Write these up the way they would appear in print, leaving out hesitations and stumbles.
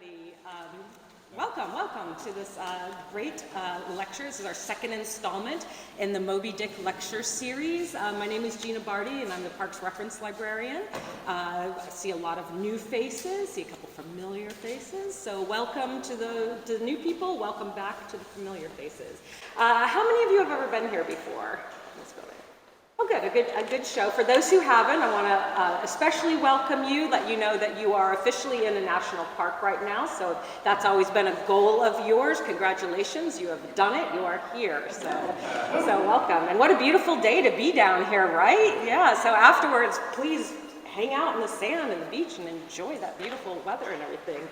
everybody. Welcome to this great lecture. This is our second installment in the Moby Dick lecture series. My name is Gina Barty, and I'm the Parks Reference Librarian. I see a lot of new faces, see a couple familiar faces. So welcome to the new people. Welcome back to the familiar faces. How many of you have ever been here before? Let's go there. Oh, good, a good show. For those who haven't, I want to especially welcome you, let you know that you are officially in a national park right now, so that's always been a goal of yours. Congratulations, you have done it, you are here, so welcome. And what a beautiful day to be down here, right? Yeah, so afterwards, please hang out in the sand and the beach and enjoy that beautiful weather and everything.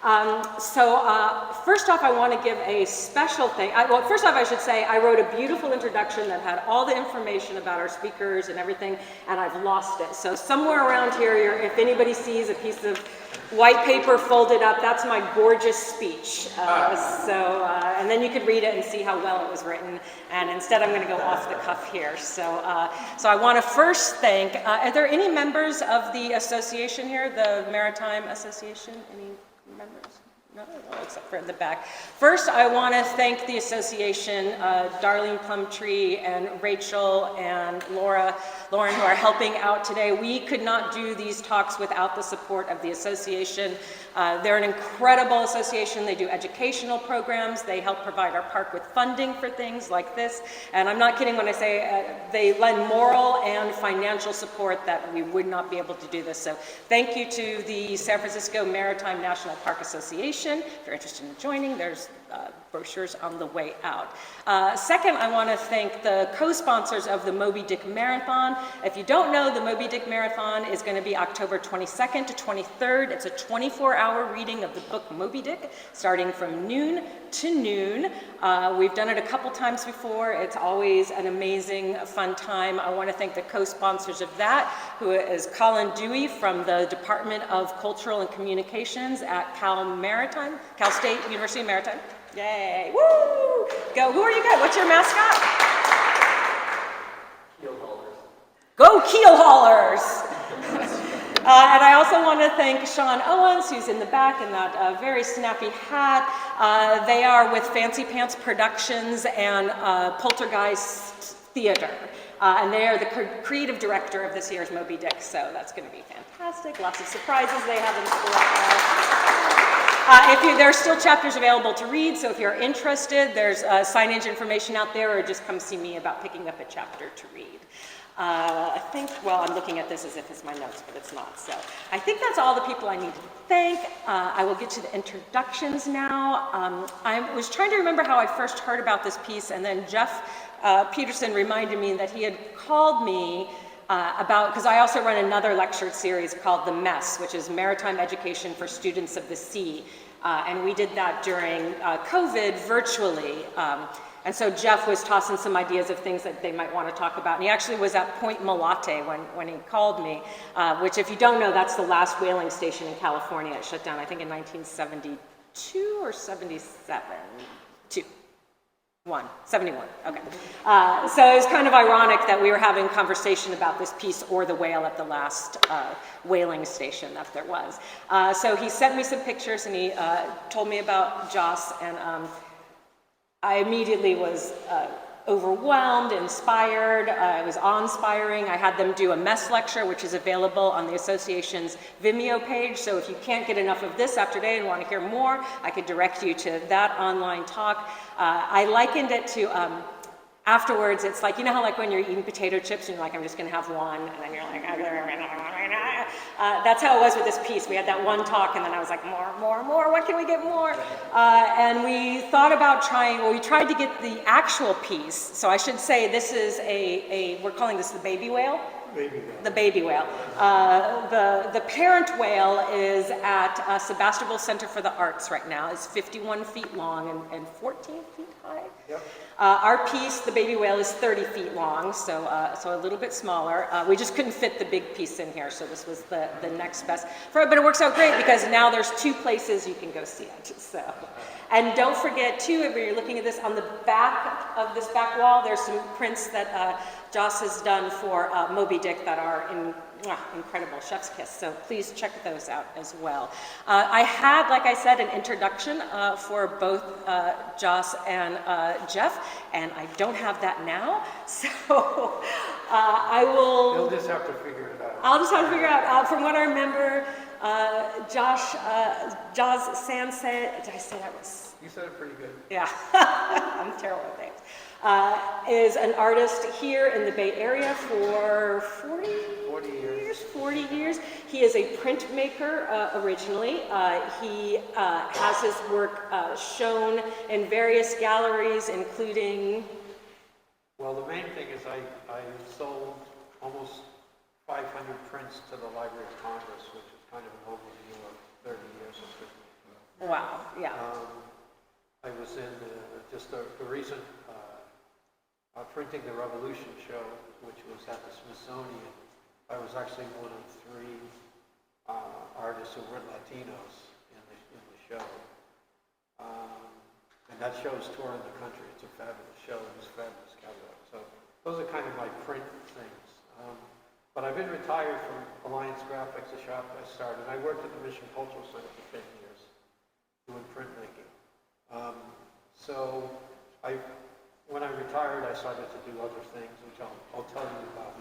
First off, I want to give a special thing. First off, I should say I wrote a beautiful introduction that had all the information about our speakers and everything, and I've lost it. So somewhere around here, if anybody sees a piece of white paper folded up, that's my gorgeous speech. And then you could read it and see how well it was written. And instead, I'm going to go off the cuff here. So I want to first thank. Are there any members of the association here, the Maritime Association? Any members? No, except for in the back. First, I want to thank the association, Darlene Plumtree and Rachel and Lauren, who are helping out today. We could not do these talks without the support of the association. They're an incredible association. They do educational programs. They help provide our park with funding for things like this. And I'm not kidding when I say they lend moral and financial support that we would not be able to do this. So thank you to the San Francisco Maritime National Park Association. If you're interested in joining, there's brochures on the way out. Second, I want to thank the co-sponsors of the Moby Dick Marathon. If you don't know, the Moby Dick Marathon is going to be October 22nd to 23rd. It's a 24-hour reading of the book Moby Dick, starting from noon to noon. We've done it a couple times before. It's always an amazing, fun time. I want to thank the co-sponsors of that, who is Colin Dewey from the Department of Cultural and Communications at Cal State University Maritime. Yay, woo! Go, who are you guys? What's your mascot? Keel haulers. Go keel haulers! And I also want to thank Sean Owens, who's in the back in that very snappy hat. They are with Fancy Pants Productions and Poltergeist Theater. And they are the creative director of this year's Moby Dick, so that's going to be fantastic. Lots of surprises they have in store. There's still chapters available to read, so if you're interested, there's signage information out there, or just come see me about picking up a chapter to read. I'm looking at this as if it's my notes, but it's not. So I think that's all the people I need to thank. I will get to the introductions now. I was trying to remember how I first heard about this piece, and then Jeff Peterson reminded me that he had called me because I also run another lecture series called The Mess, which is Maritime Education for Students of the Sea. And we did that during COVID virtually. And so Jeff was tossing some ideas of things that they might want to talk about. And he actually was at Point Malate when he called me, which if you don't know, that's the last whaling station in California. It shut down, I think, in 1972 or 77? 71, okay. So it was kind of ironic that we were having conversation about this piece or the whale at the last whaling station that there was. So he sent me some pictures and he told me about Jos, and I immediately was overwhelmed, inspired. It was awe-inspiring. I had them do a mess lecture, which is available on the association's Vimeo page. So if you can't get enough of this after today and want to hear more, I could direct you to that online talk. I likened it to afterwards, it's like, you know how like when you're eating potato chips and you're like, I'm just going to have one, and then you're like, that's how it was with this piece. We had that one talk, and then I was like, more, what can we get more? And we thought about we tried to get the actual piece. So I should say this is we're calling this the baby whale. The baby whale. The parent whale is at Sebastopol Center for the Arts right now. It's 51 feet long and 14 feet high. Yep. Our piece, the baby whale, is 30 feet long, so a little bit smaller. We just couldn't fit the big piece in here, so this was the next best. But it works out great because now there's 2 places you can go see it. So, and don't forget too, if you're looking at this, on the back of this back wall, there's some prints that Jos has done for Moby Dick that are incredible, chef's kiss. So please check those out as well. I had, like I said, an introduction for both Jos and Jeff, and I don't have that now. So I will. You'll just have to figure it out. I'll just have to figure out. From what I remember, Jos Sances. Did I say that was? You said it pretty good. Yeah, I'm terrible at names. Is an artist here in the Bay Area for 40 years. 40 years. He is a printmaker originally. He has his work shown in various galleries, including... Well, the main thing is I sold almost 500 prints to the Library of Congress, which is kind of an overview of 30 years of history. Wow, yeah. I was in just the recent Printing the Revolution show, which was at the Smithsonian. I was actually one of 3 artists who were Latinos in the show. And that show is touring the country. It's a fabulous show. It was a fabulous catalog. So those are kind of my print things. But I've been retired from Alliance Graphics, the shop I started. I worked at the Mission Cultural Center for 10 years doing printmaking. So when I retired, I started to do other things, which I'll tell you about.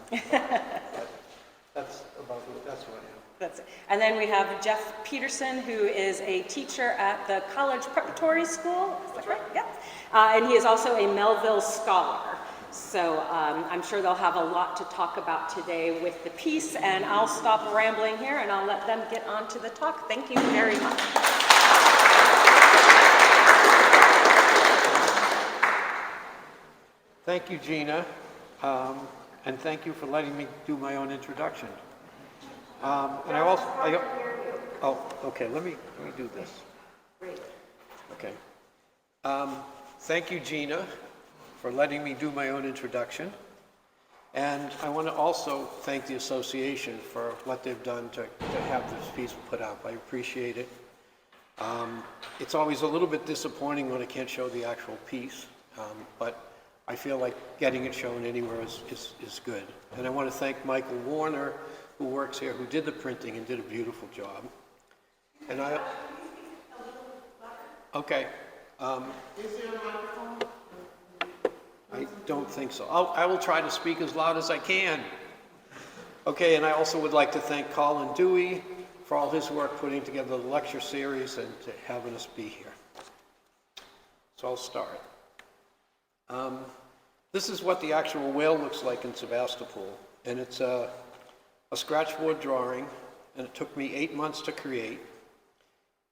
But that's who I am. That's it. And then we have Jeff Peterson, who is a teacher at the College Preparatory School. Is that right? Yep. And he is also a Melville Scholar. So I'm sure they'll have a lot to talk about today with the piece, and I'll stop rambling here and I'll let them get on to the talk. Thank you very much. Thank you, Gina, and thank you for letting me do my own introduction. And I also, okay, let me do this. Great. Okay. Thank you, Gina, for letting me do my own introduction. And I want to also thank the association for what they've done to have this piece put up. I appreciate it. It's always a little bit disappointing when I can't show the actual piece, but I feel like getting it shown anywhere is good. And I want to thank Michael Warner, who works here, who did the printing and did a beautiful job. And okay. Is there a microphone? I don't think so. I will try to speak as loud as I can. Okay, and I also would like to thank Colin Dewey for all his work putting together the lecture series and to having us be here. So I'll start. This is what the actual whale looks like in Sebastopol, and it's a scratchboard drawing, and it took me 8 months to create.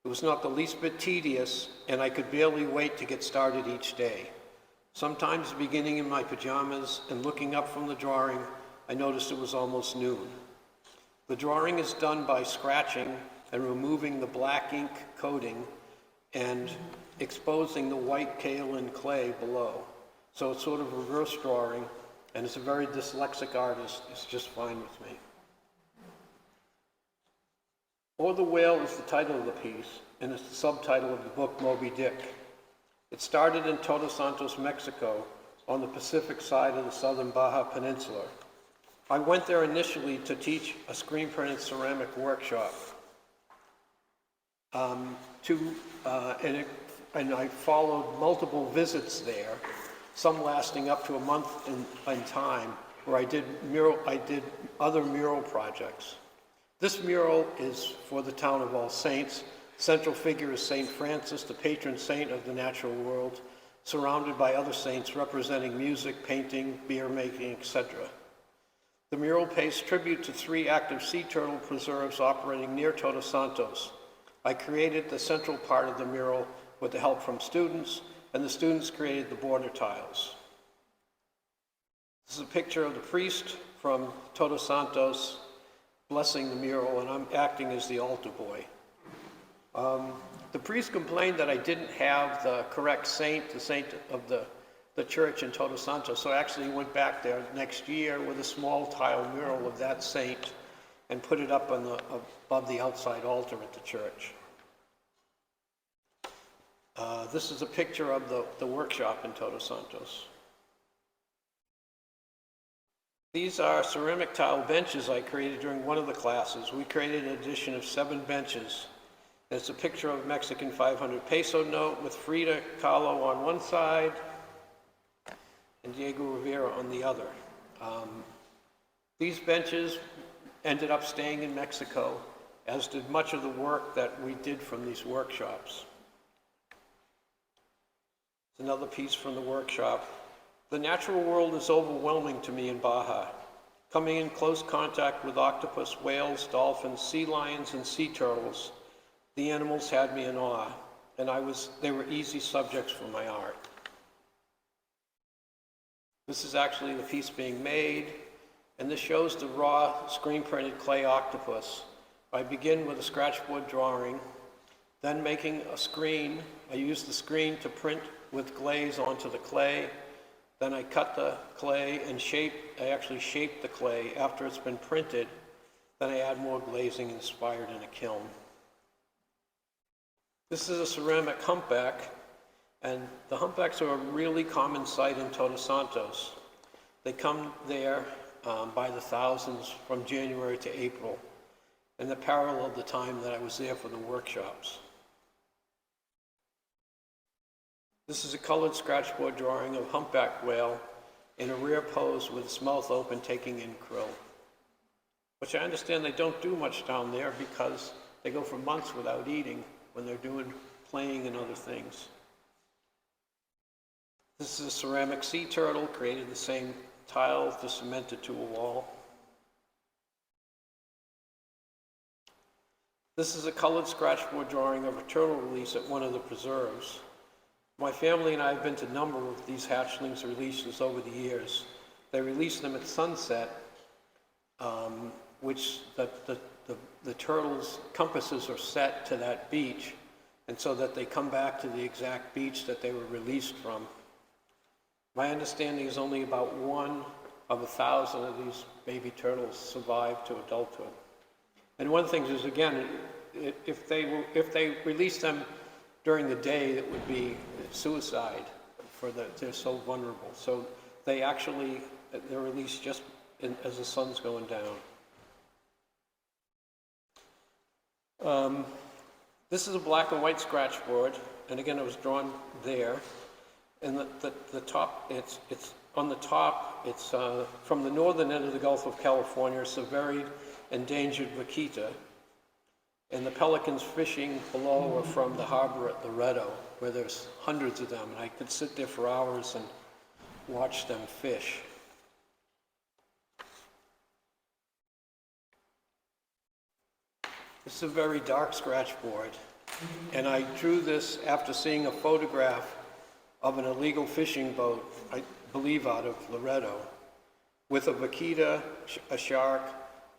It was not the least bit tedious, and I could barely wait to get started each day. Sometimes beginning in my pajamas and looking up from the drawing, I noticed it was almost noon. The drawing is done by scratching and removing the black ink coating and exposing the white kaolin clay below. So it's sort of reverse drawing, and as a very dyslexic artist, it's just fine with me. Or the Whale is the title of the piece, and it's the subtitle of the book Moby Dick. It started in Todos Santos, Mexico, on the Pacific side of the southern Baja Peninsula. I went there initially to teach a screen printed ceramic workshop. And I followed multiple visits there, some lasting up to a month in time, where I did other mural projects. This mural is for the town of All Saints. Central figure is Saint Francis, the patron saint of the natural world, surrounded by other saints representing music, painting, beer making, etc. The mural pays tribute to 3 active sea turtle preserves operating near Todos Santos. I created the central part of the mural with the help from students, and the students created the border tiles. This is a picture of the priest from Todos Santos blessing the mural, and I'm acting as the altar boy. The priest complained that I didn't have the correct saint, the saint of the church in Todos Santos, so I actually went back there next year with a small tile mural of that saint and put it up above the outside altar at the church. This is a picture of the workshop in Todos Santos. These are ceramic tile benches I created during one of the classes. We created an edition of 7 benches. It's a picture of a Mexican 500 peso note with Frida Kahlo on one side and Diego Rivera on the other. These benches ended up staying in Mexico, as did much of the work that we did from these workshops. Another piece from the workshop. The natural world is overwhelming to me in Baja. Coming in close contact with octopus, whales, dolphins, sea lions, and sea turtles, the animals had me in awe, and they were easy subjects for my art. This is actually the piece being made, and this shows the raw screen-printed clay octopus. I begin with a scratchboard drawing, then making a screen. I use the screen to print with glaze onto the clay. Then I cut the clay and I actually shape the clay after it's been printed. Then I add more glazing inspired in a kiln. This is a ceramic humpback, and the humpbacks are a really common sight in Todos Santos. They come there by the thousands from January to April, and that paralleled the time that I was there for the workshops. This is a colored scratchboard drawing of humpback whale in a rear pose with its mouth open taking in krill, which I understand they don't do much down there because they go for months without eating when they're playing and other things. This is a ceramic sea turtle, created the same tile to cement it to a wall. This is a colored scratchboard drawing of a turtle release at one of the preserves. My family and I have been to a number of these hatchlings releases over the years. They release them at sunset, which the turtles' compasses are set to that beach, and so that they come back to the exact beach that they were released from. My understanding is only about 1 of 1,000 of these baby turtles survive to adulthood. And one thing is, again, if they release them during the day, it would be suicide they're so vulnerable. So they're released just as the sun's going down. This is a black and white scratchboard, and again, it was drawn there. And the top, it's on the top, it's from the northern end of the Gulf of California, it's a very endangered vaquita. And the pelicans fishing below are from the harbor at Loreto, where there's hundreds of them. And I could sit there for hours and watch them fish. This is a very dark scratchboard. And I drew this after seeing a photograph of an illegal fishing boat, I believe out of Loreto, with a vaquita, a shark,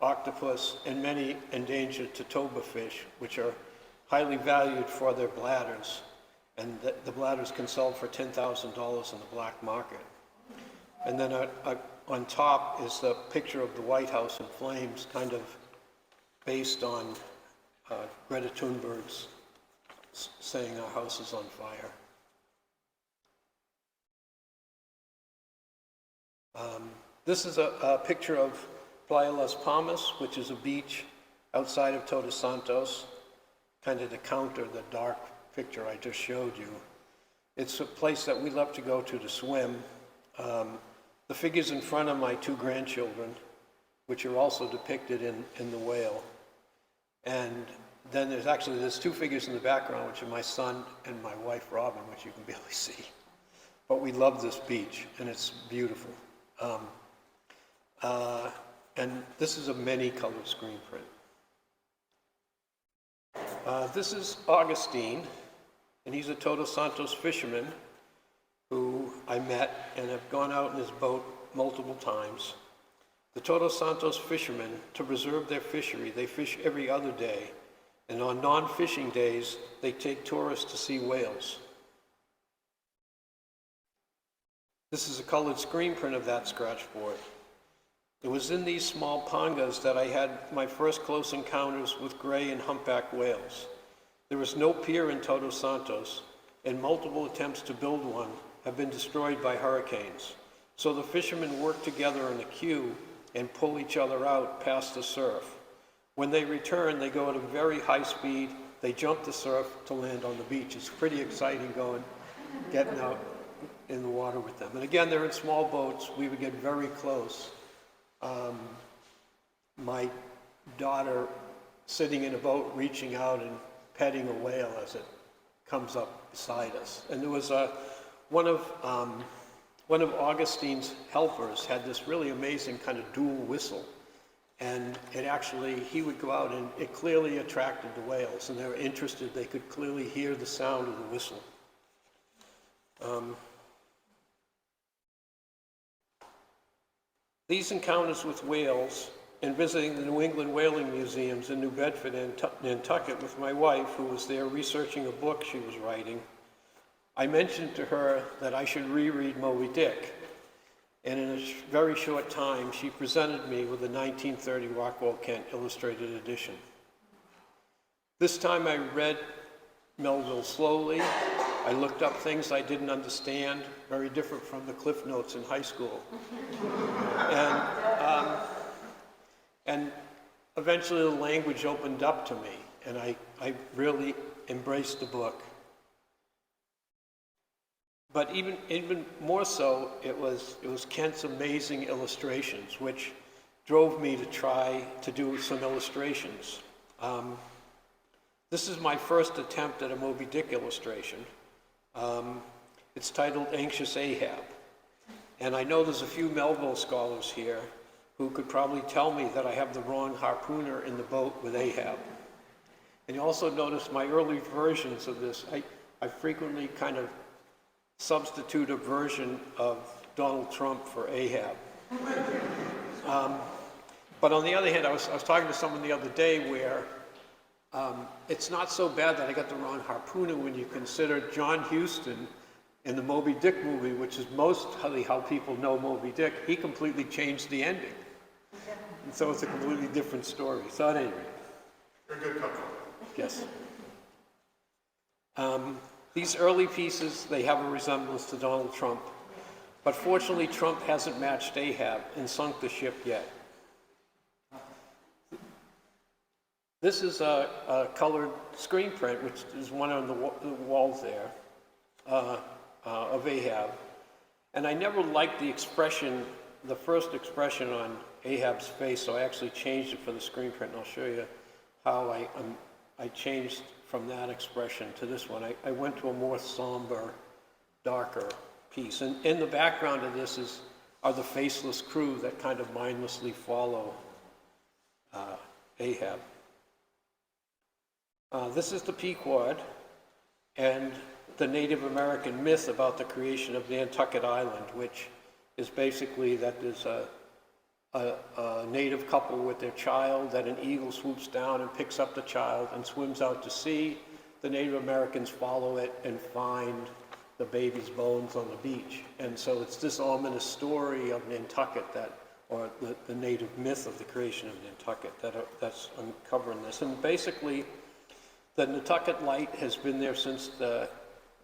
octopus, and many endangered totoba fish, which are highly valued for their bladders. And the bladders can sell for $10,000 in the black market. And then on top is the picture of the White House in flames, kind of based on Greta Thunberg's saying our house is on fire. This is a picture of Playa Las Palmas, which is a beach outside of Todos Santos, kind of to counter the dark picture I just showed you. It's a place that we love to go to swim. The figures in front are my 2 grandchildren, which are also depicted in the whale. And then there's 2 figures in the background, which are my son and my wife, Robin, which you can barely see. But we love this beach, and it's beautiful. And this is a many-colored screen print. This is Augustine, and he's a Todos Santos fisherman who I met and have gone out in his boat multiple times. The Todos Santos fishermen, to preserve their fishery, they fish every other day, and on non-fishing days, they take tourists to see whales. This is a colored screen print of that scratchboard. It was in these small pangas that I had my first close encounters with gray and humpback whales. There was no pier in Todos Santos, and multiple attempts to build one have been destroyed by hurricanes. So the fishermen work together in a queue and pull each other out past the surf. When they return, they go at a very high speed. They jump the surf to land on the beach. It's pretty exciting getting out in the water with them. And again, they're in small boats. We would get very close. My daughter sitting in a boat, reaching out and petting a whale as it comes up beside us. And there was one of Augustine's helpers had this really amazing kind of dual whistle. And he would go out and it clearly attracted the whales, and they were interested. They could clearly hear the sound of the whistle. These encounters with whales and visiting the New England Whaling Museums in New Bedford and Nantucket with my wife, who was there researching a book she was writing, I mentioned to her that I should reread Moby Dick. And in a very short time, she presented me with a 1930 Rockwell Kent illustrated edition. This time I read Melville slowly. I looked up things I didn't understand, very different from the Cliff Notes in high school. And eventually the language opened up to me, and I really embraced the book. But even more so, it was Kent's amazing illustrations, which drove me to try to do some illustrations. This is my first attempt at a Moby Dick illustration. It's titled Anxious Ahab. And I know there's a few Melville scholars here who could probably tell me that I have the wrong harpooner in the boat with Ahab. And you also notice my early versions of this, I frequently kind of substitute a version of Donald Trump for Ahab. But on the other hand, I was talking to someone the other day where it's not so bad that I got the wrong harpooner when you consider John Huston in the Moby Dick movie, which is mostly how people know Moby Dick. He completely changed the ending. And so it's a completely different story. So at any rate. You're a good couple. Yes. These early pieces, they have a resemblance to Donald Trump. But fortunately, Trump hasn't matched Ahab and sunk the ship yet. This is a colored screen print, which is one on the walls there, of Ahab. And I never liked the expression, the first expression on Ahab's face, so I actually changed it for the screen print, and I'll show you how I changed from that expression to this one. I went to a more somber, darker piece. And in the background of this are the faceless crew that kind of mindlessly follow Ahab. This is the Pequod and the Native American myth about the creation of Nantucket Island, which is basically that there's a native couple with their child, that an eagle swoops down and picks up the child and swims out to sea. The Native Americans follow it and find the baby's bones on the beach. And so it's this ominous story of Nantucket or the native myth of the creation of Nantucket that's uncovering this. And basically, the Nantucket Light has been there since the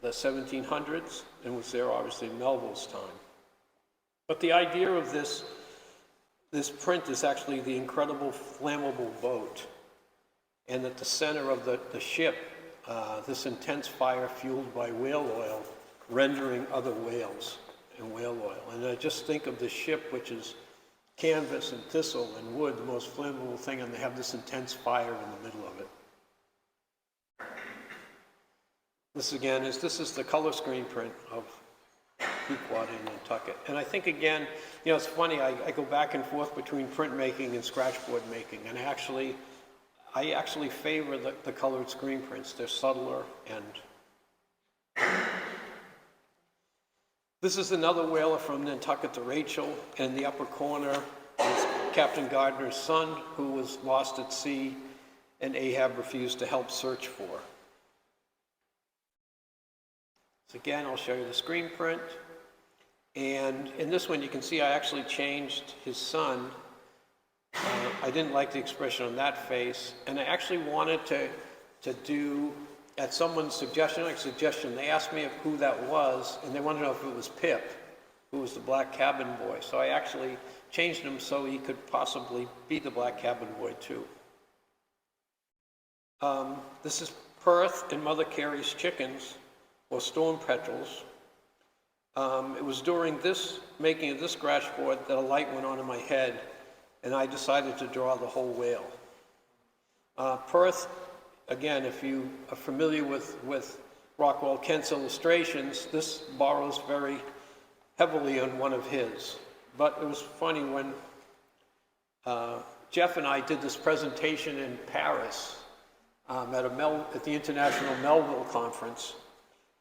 1700s and was there obviously in Melville's time. But the idea of this print is actually the incredible flammable boat, and at the center of the ship, this intense fire fueled by whale oil, rendering other whales and whale oil. And I just think of the ship, which is canvas and thistle and wood, the most flammable thing, and they have this intense fire in the middle of it. This is the color screen print of Pequod in Nantucket. And I think again, it's funny, I go back and forth between printmaking and scratchboard making, and I actually favor the colored screen prints. They're subtler. And this is another whaler from Nantucket, the Rachel, and in the upper corner is Captain Gardner's son, who was lost at sea and Ahab refused to help search for. So again, I'll show you the screen print. And in this one, you can see I actually changed his son. I didn't like the expression on that face. And I actually wanted to do, at someone's suggestion, they asked me who that was, and they wanted to know if it was Pip, who was the Black Cabin Boy. So I actually changed him so he could possibly be the Black Cabin Boy too. This is Perth and Mother Carey's chickens, or storm petrels. It was during this making of this scratch board that a light went on in my head, and I decided to draw the whole whale. Perth, again, if you are familiar with Rockwell Kent's illustrations, this borrows very heavily on one of his. But it was funny when Jeff and I did this presentation in Paris at the International Melville Conference,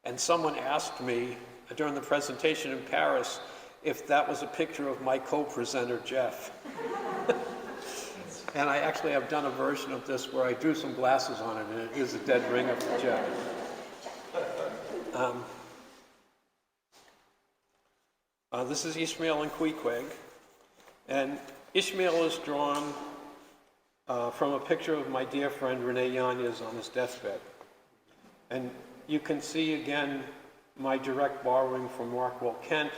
and someone asked me during the presentation in Paris if that was a picture of my co-presenter, Jeff. And I actually have done a version of this where I drew some glasses on it, and it is a dead ring of Jeff. This is Ishmael and Queequeg, and Ishmael is drawn from a picture of my dear friend Rene Yanez on his deathbed. And you can see again my direct borrowing from Rockwell Kent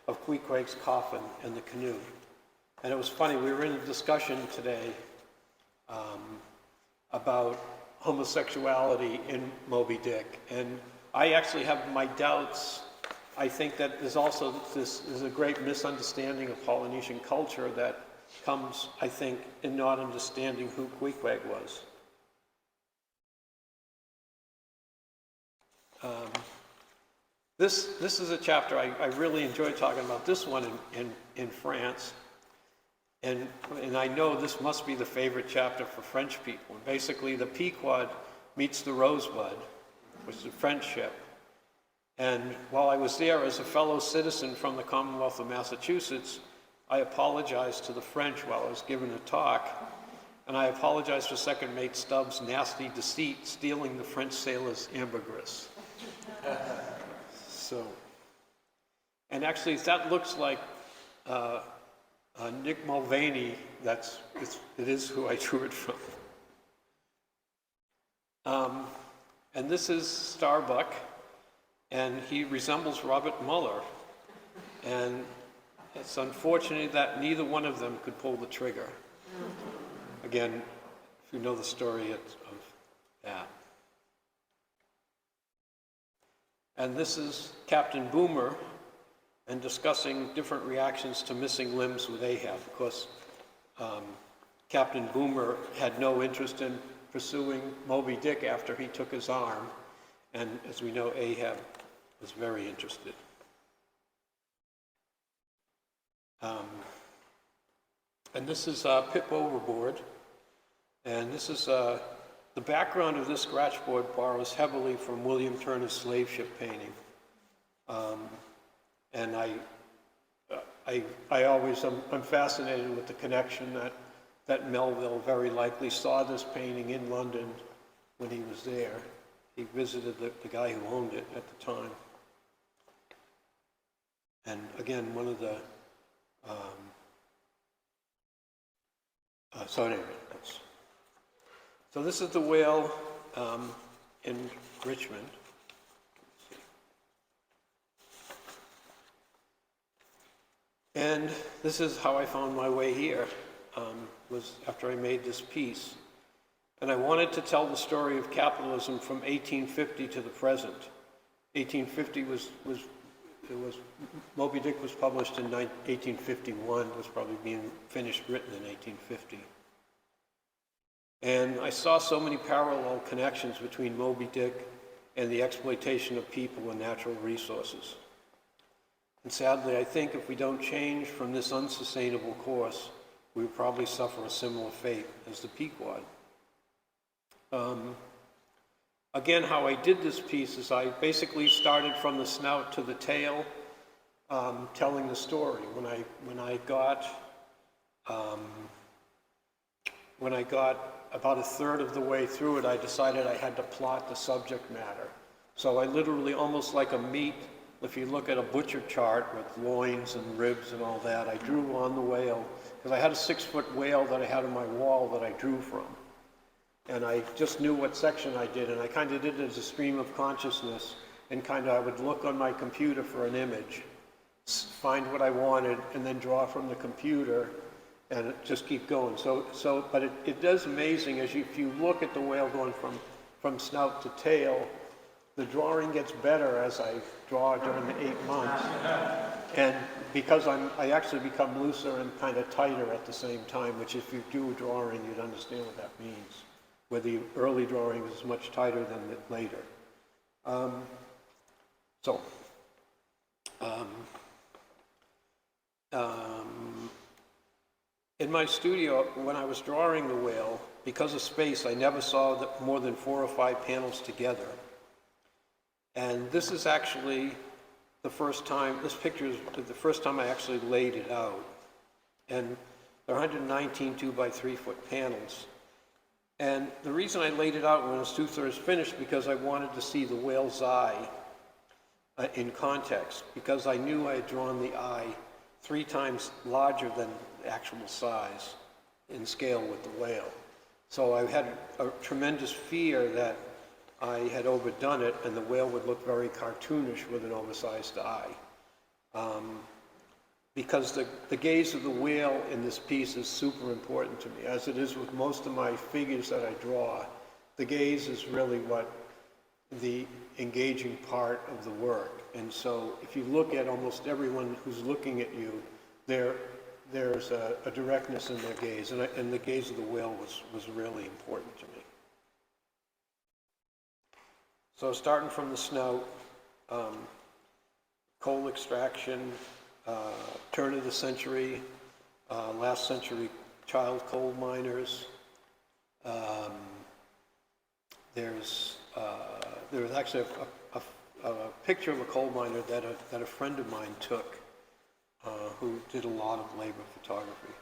of Queequeg's coffin and the canoe. And it was funny, we were in a discussion today about homosexuality in Moby Dick, and I actually have my doubts. I think that there's also this is a great misunderstanding of Polynesian culture that comes, I think, in not understanding who Queequeg was. This is a chapter I really enjoy talking about. This one in France, and I know this must be the favorite chapter for French people. And basically, the Pequod meets the Rosebud, which is a French ship. And while I was there as a fellow citizen from the Commonwealth of Massachusetts, I apologized to the French while I was giving a talk, and I apologized for Second Mate Stubbs' nasty deceit stealing the French sailor's ambergris. So, and actually that looks like Nick Mulvaney. It is who I drew it from. And this is Starbuck, and he resembles Robert Mueller. And it's unfortunate that neither one of them could pull the trigger. Again, if you know the story of that. And this is Captain Boomer, and discussing different reactions to missing limbs with Ahab. Of course, Captain Boomer had no interest in pursuing Moby Dick after he took his arm, and as we know, Ahab was very interested. And this is Pip Overboard, and this is the background of this scratchboard borrows heavily from William Turner's slave ship painting. And I always I'm fascinated with the connection that Melville very likely saw this painting in London when he was there. He visited the guy who owned it at the time. And again, one of the so this is the whale in Richmond. And this is how I found my way here, was after I made this piece. And I wanted to tell the story of capitalism from 1850 to the present. 1850 Moby Dick was published in 1851, was probably being finished written in 1850. And I saw so many parallel connections between Moby Dick and the exploitation of people and natural resources. And sadly, I think if we don't change from this unsustainable course, we will probably suffer a similar fate as the Pequod. Again, how I did this piece is I basically started from the snout to the tail, telling the story. When I got about a third of the way through it, I decided I had to plot the subject matter. So I literally, almost like a meat, if you look at a butcher chart with loins and ribs and all that, I drew on the whale, because I had a 6-foot whale that I had on my wall that I drew from. And I just knew what section I did, and I kind of did it as a stream of consciousness, and I would look on my computer for an image. find what I wanted, and then draw from the computer, and just keep going. But it does amazing if you look at the whale going from snout to tail, the drawing gets better as I draw during the 8 months. And because I actually become looser and kind of tighter at the same time, which if you do a drawing, you'd understand what that means, where the early drawing is much tighter than the later. In my studio, when I was drawing the whale, because of space, I never saw more than 4 or 5 panels together. And this is actually the first time, this picture is the first time I actually laid it out. And they're 119 2x3 foot panels. And the reason I laid it out when it was 2/3 finished, because I wanted to see the whale's eye in context, because I knew I had drawn the eye 3 times larger than the actual size in scale with the whale. So I had a tremendous fear that I had overdone it and the whale would look very cartoonish with an oversized eye. Because the gaze of the whale in this piece is super important to me, as it is with most of my figures that I draw. The gaze is really what the engaging part of the work. And so if you look at almost everyone who's looking at you, there's a directness in their gaze, and the gaze of the whale was really important to me. So starting from the snout, coal extraction, turn of the century, last century child coal miners. There was actually a picture of a coal miner that a friend of mine took, who did a lot of labor photography.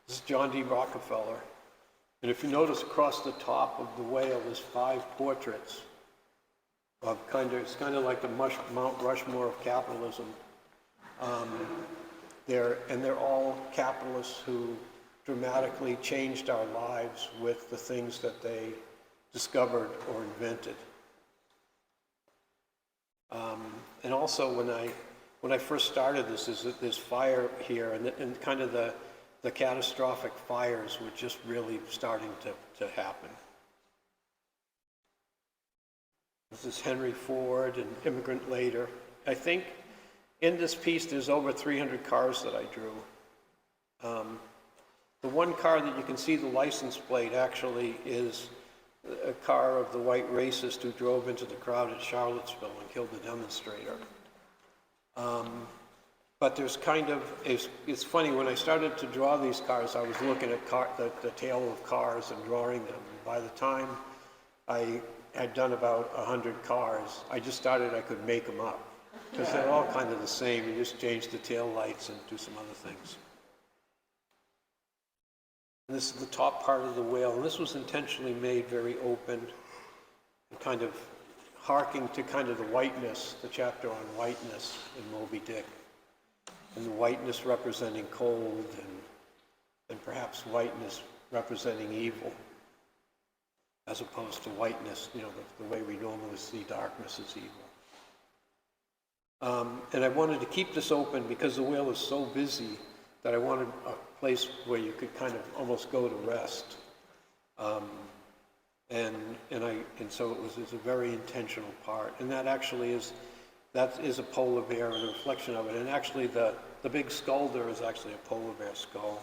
This is John D. Rockefeller. And if you notice across the top of the whale, there's 5 portraits of it's kind of like the Mount Rushmore of capitalism. They're all capitalists who dramatically changed our lives with the things that they discovered or invented. And also when I first started this fire here, and kind of the catastrophic fires were just really starting to happen. This is Henry Ford, an immigrant later. I think in this piece there's over 300 cars that I drew. The one car that you can see the license plate actually is a car of the white racist who drove into the crowd at Charlottesville and killed the demonstrator. But there's it's funny, when I started to draw these cars, I was looking at the tail of cars and drawing them. And by the time I had done about 100 cars, I just started, I could make them up. Because they're all kind of the same. You just change the tail lights and do some other things. And this is the top part of the whale. And this was intentionally made very open and kind of harking to kind of the whiteness, the chapter on whiteness in Moby Dick. And the whiteness representing cold and perhaps whiteness representing evil, as opposed to whiteness, the way we normally see darkness as evil. And I wanted to keep this open because the whale is so busy that I wanted a place where you could kind of almost go to rest. So it's a very intentional part. And that is a polar bear and a reflection of it. And actually the big skull there is actually a polar bear skull.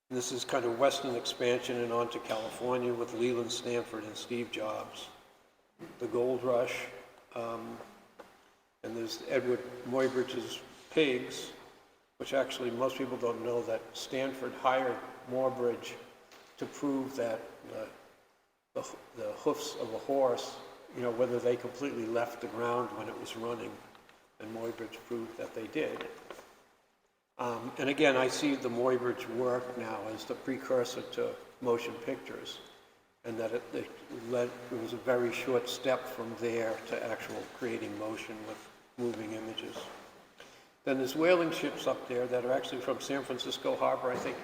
This is kind of Western expansion and on to California with Leland Stanford and Steve Jobs. The gold rush. And there's Edward Muybridge's pigs, which actually most people don't know that Stanford hired Muybridge to prove that the hoofs of a horse, whether they completely left the ground when it was running. And Muybridge proved that they did. And again, I see the Muybridge work now as the precursor to motion pictures, and that it was a very short step from there to actual creating motion with moving images. Then there's whaling ships up there that are actually from San Francisco Harbor, I think,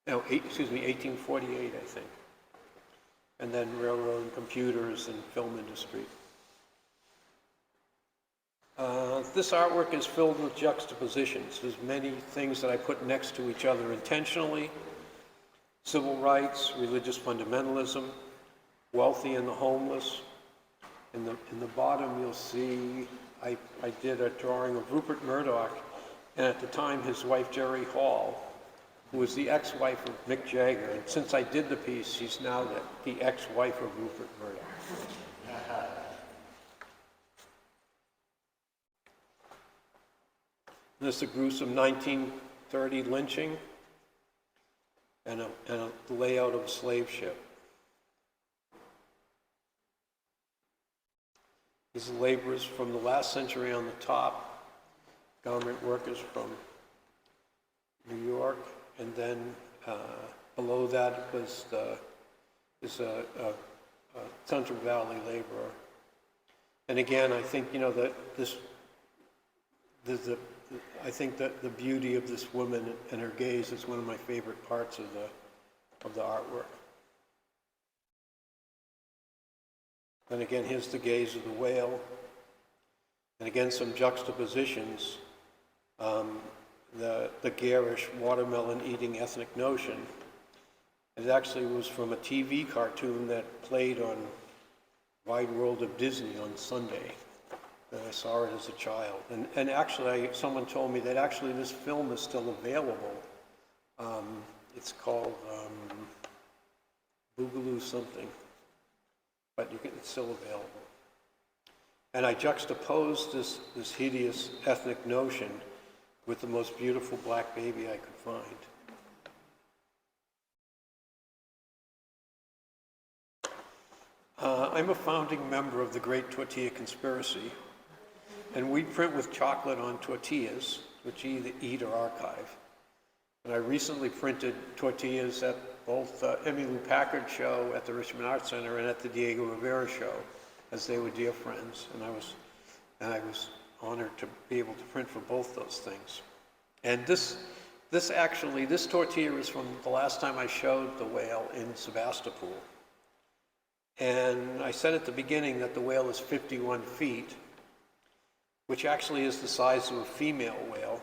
No, 1848, I think. And then railroad and computers and film industry. This artwork is filled with juxtapositions. There's many things that I put next to each other intentionally. Civil rights, religious fundamentalism, wealthy and the homeless. In the bottom you'll see I did a drawing of Rupert Murdoch, and at the time his wife Jerry Hall, who was the ex-wife of Mick Jagger, and since I did the piece, she's now the ex-wife of Rupert Murdoch. This is a gruesome 1930 lynching and a layout of a slave ship. These are laborers from the last century on the top, government workers from New York, and then below that is a Central Valley laborer. And again, I think I think that the beauty of this woman and her gaze is one of my favorite parts of the artwork. And again, here's the gaze of the whale. And again, some juxtapositions. The garish watermelon-eating ethnic notion. It actually was from a TV cartoon that played on Wide World of Disney on Sunday. And I saw it as a child. And actually, someone told me that actually this film is still available. It's called Boogaloo something. But it's still available. And I juxtaposed this hideous ethnic notion with the most beautiful black baby I could find. I'm a founding member of the Great Tortilla Conspiracy, and we print with chocolate on tortillas, which you either eat or archive. And I recently printed tortillas at both Emmylou Packard show at the Richmond Arts Center and at the Diego Rivera show, as they were dear friends. And I was honored to be able to print for both those things. And this tortilla is from the last time I showed the whale in Sebastopol. And I said at the beginning that the whale is 51 feet, which actually is the size of a female whale.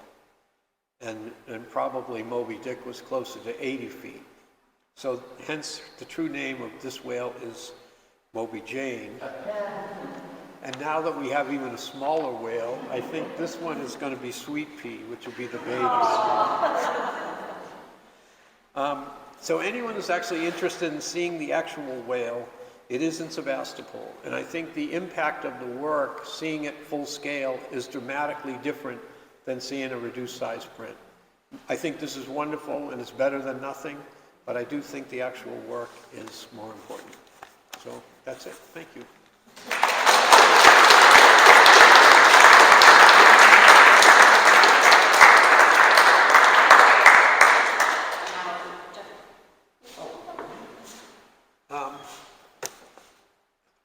And probably Moby Dick was closer to 80 feet. So hence the true name of this whale is Moby Jane. And now that we have even a smaller whale, I think this one is going to be Sweet Pea, which will be the baby. So anyone who's actually interested in seeing the actual whale, it is in Sebastopol. And I think the impact of the work, seeing it full scale, is dramatically different than seeing a reduced size print. I think this is wonderful and it's better than nothing, but I do think the actual work is more important. So that's it. Thank you.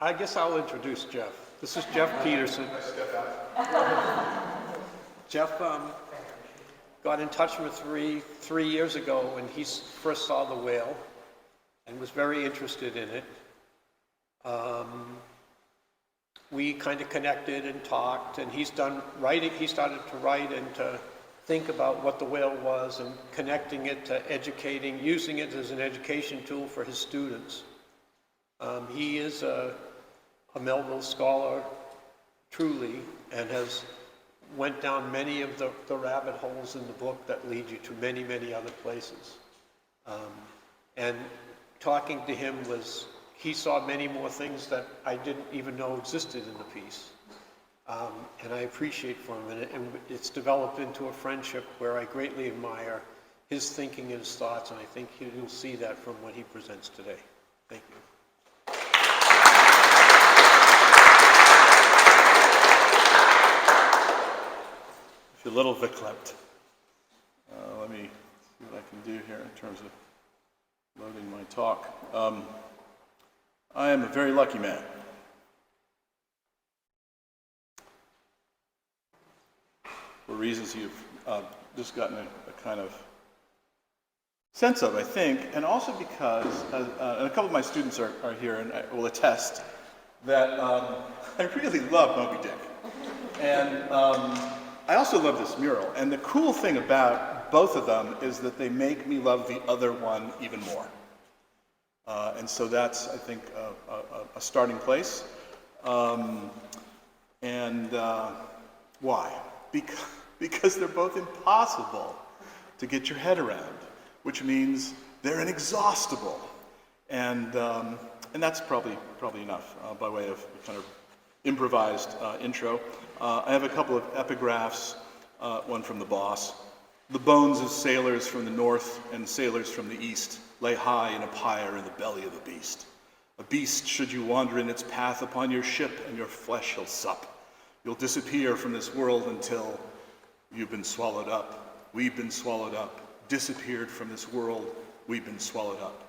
I guess I'll introduce Jeff. This is Jeff Peterson. Jeff got in touch with three years ago when he first saw the whale and was very interested in it. We kind of connected and talked, and he's done writing. He started to write and to think about what the whale was and connecting it to educating, using it as an education tool for his students. He is a Melville scholar, truly, and has went down many of the rabbit holes in the book that lead you to many, many other places. And talking to him he saw many more things that I didn't even know existed in the piece. And I appreciate from him, and it's developed into a friendship where I greatly admire his thinking and his thoughts, and I think you'll see that from what he presents today. Thank you. A little verklempt. Let me see what I can do here in terms of loading my talk. I am a very lucky man. For reasons you've just gotten a kind of sense of, I think, and also because, and a couple of my students are here and I will attest, that I really love Moby Dick. And I also love this mural. And the cool thing about both of them is that they make me love the other one even more. And so that's, I think, a starting place. Why? Because they're both impossible to get your head around, which means they're inexhaustible. And that's probably enough by way of kind of improvised intro. I have a couple of epigraphs, one from the boss. The bones of sailors from the north and sailors from the east lay high in a pyre in the belly of a beast. A beast, should you wander in its path upon your ship, and your flesh shall sup. You'll disappear from this world until you've been swallowed up. We've been swallowed up. Disappeared from this world. We've been swallowed up.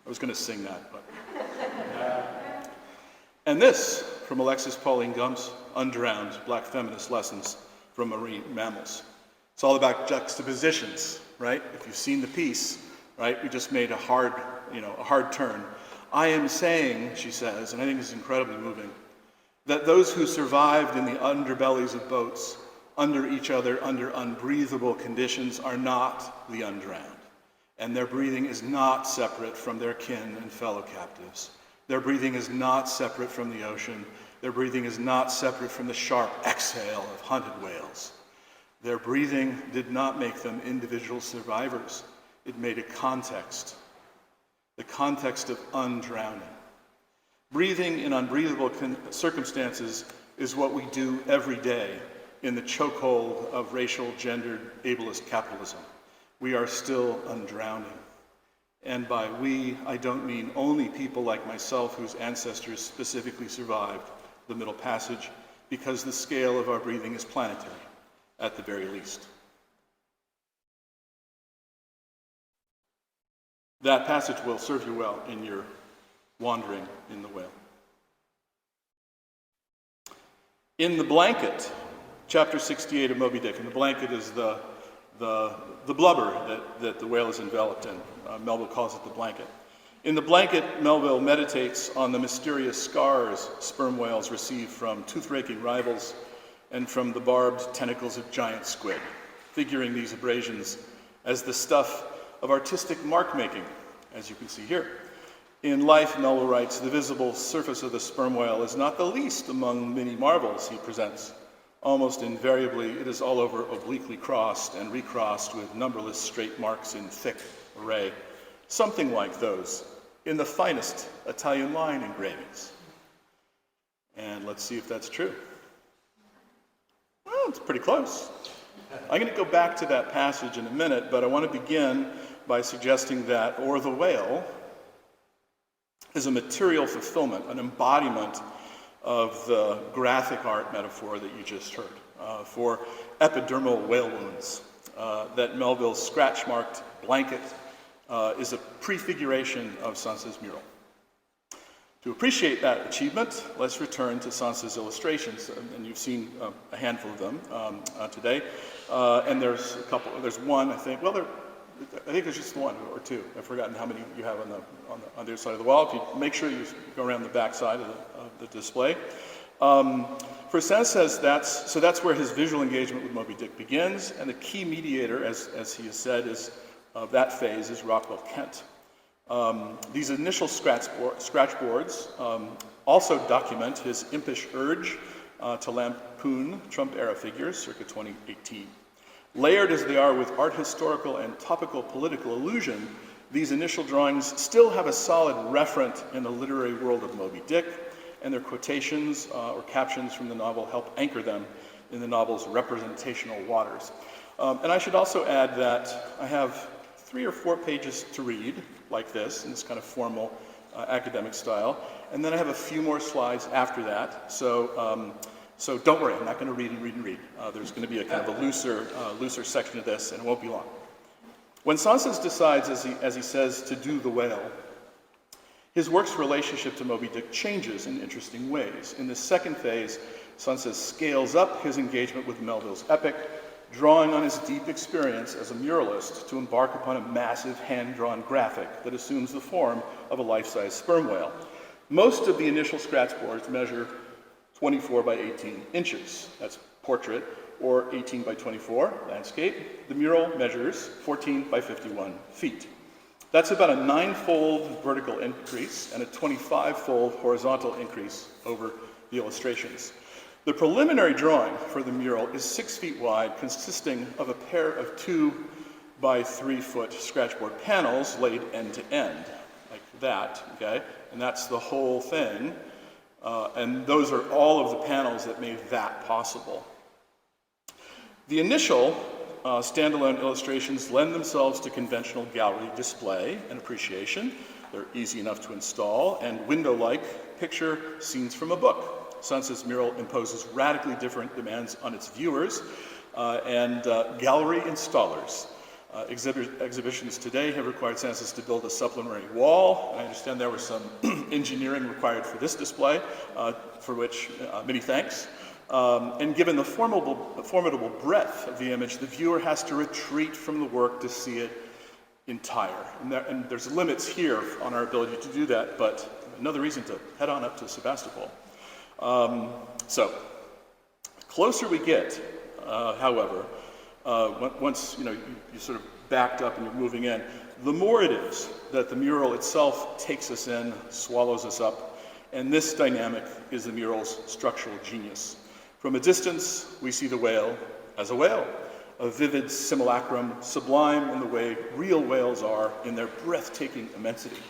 I was going to sing that, but... And this, from Alexis Pauline Gumbs, Undrowned, Black Feminist Lessons from Marine Mammals. It's all about juxtapositions, right? If you've seen the piece, right, we just made a hard turn. I am saying, she says, and I think this is incredibly moving, that those who survived in the underbellies of boats, under each other, under unbreathable conditions, are not the undrowned. And their breathing is not separate from their kin and fellow captives. Their breathing is not separate from the ocean. Their breathing is not separate from the sharp exhale of hunted whales. Their breathing did not make them individual survivors. It made a context, the context of undrowning. Breathing in unbreathable circumstances is what we do every day in the chokehold of racial, gendered, ableist capitalism. We are still undrowning. And by we, I don't mean only people like myself whose ancestors specifically survived the Middle Passage, because the scale of our breathing is planetary, at the very least. That passage will serve you well in your wandering in the whale. In the blanket, chapter 68 of Moby Dick, and the blanket is the blubber that the whale is enveloped in. Melville calls it the blanket. In the blanket, Melville meditates on the mysterious scars sperm whales receive from tooth-raking rivals and from the barbed tentacles of giant squid, figuring these abrasions as the stuff of artistic mark-making, as you can see here. In Life, Melville writes, the visible surface of the sperm whale is not the least among many marvels he presents. Almost invariably, it is all over obliquely crossed and recrossed with numberless straight marks in thick array, something like those in the finest Italian line engravings. And let's see if that's true. Well, it's pretty close. I'm going to go back to that passage in a minute, but I want to begin by suggesting that "or the whale" is a material fulfillment, an embodiment of the graphic art metaphor that you just heard for epidermal whale wounds. That Melville's scratch-marked blanket is a prefiguration of Sances' mural. To appreciate that achievement, let's return to Sances' illustrations, and you've seen a handful of them today. And there's a couple. There's one, I think. Well, I think there's just one or two. I've forgotten how many you have on the other side of the wall. If you make sure you go around the back side of the display. For Sances, that's where his visual engagement with Moby Dick begins, and the key mediator, as he has said, is of that phase is Rockwell Kent. These initial scratch boards also document his impish urge to lampoon Trump-era figures circa 2018. Layered as they are with art historical and topical political allusion, these initial drawings still have a solid referent in the literary world of Moby Dick, and their quotations or captions from the novel help anchor them in the novel's representational waters. And I should also add that I have 3 or 4 pages to read, like this, in this kind of formal academic style, and then I have a few more slides after that. So don't worry, I'm not going to read and read and read. There's going to be a kind of a looser section of this, and it won't be long. When Sances decides, as he says, to do the whale, his work's relationship to Moby Dick changes in interesting ways. In the second phase, Sances scales up his engagement with Melville's epic drawing on his deep experience as a muralist to embark upon a massive hand-drawn graphic that assumes the form of a life-size sperm whale. Most of the initial scratch boards measure 24 by 18 inches. That's portrait, or 18 by 24, landscape. The mural measures 14 by 51 feet. That's about a 9-fold vertical increase and a 25-fold horizontal increase over the illustrations. The preliminary drawing for the mural is 6 feet wide, consisting of a pair of 2 by 3 foot scratchboard panels laid end to end, like that, okay? And that's the whole thing. And those are all of the panels that made that possible. The initial standalone illustrations lend themselves to conventional gallery display and appreciation. They're easy enough to install and window-like picture scenes from a book. Sances' mural imposes radically different demands on its viewers and gallery installers. Exhibitions today have required Sances to build a supplementary wall. I understand there was some engineering required for this display, for which many thanks. And given the formidable breadth of the image, the viewer has to retreat from the work to see it entire. And there's limits here on our ability to do that, but another reason to head on up to Sebastopol. So, the closer we get, however, once you sort of backed up and you're moving in, the more it is that the mural itself takes us in, swallows us up, and this dynamic is the mural's structural genius. From a distance, we see the whale as a whale, a vivid simulacrum, sublime in the way real whales are in their breathtaking immensity.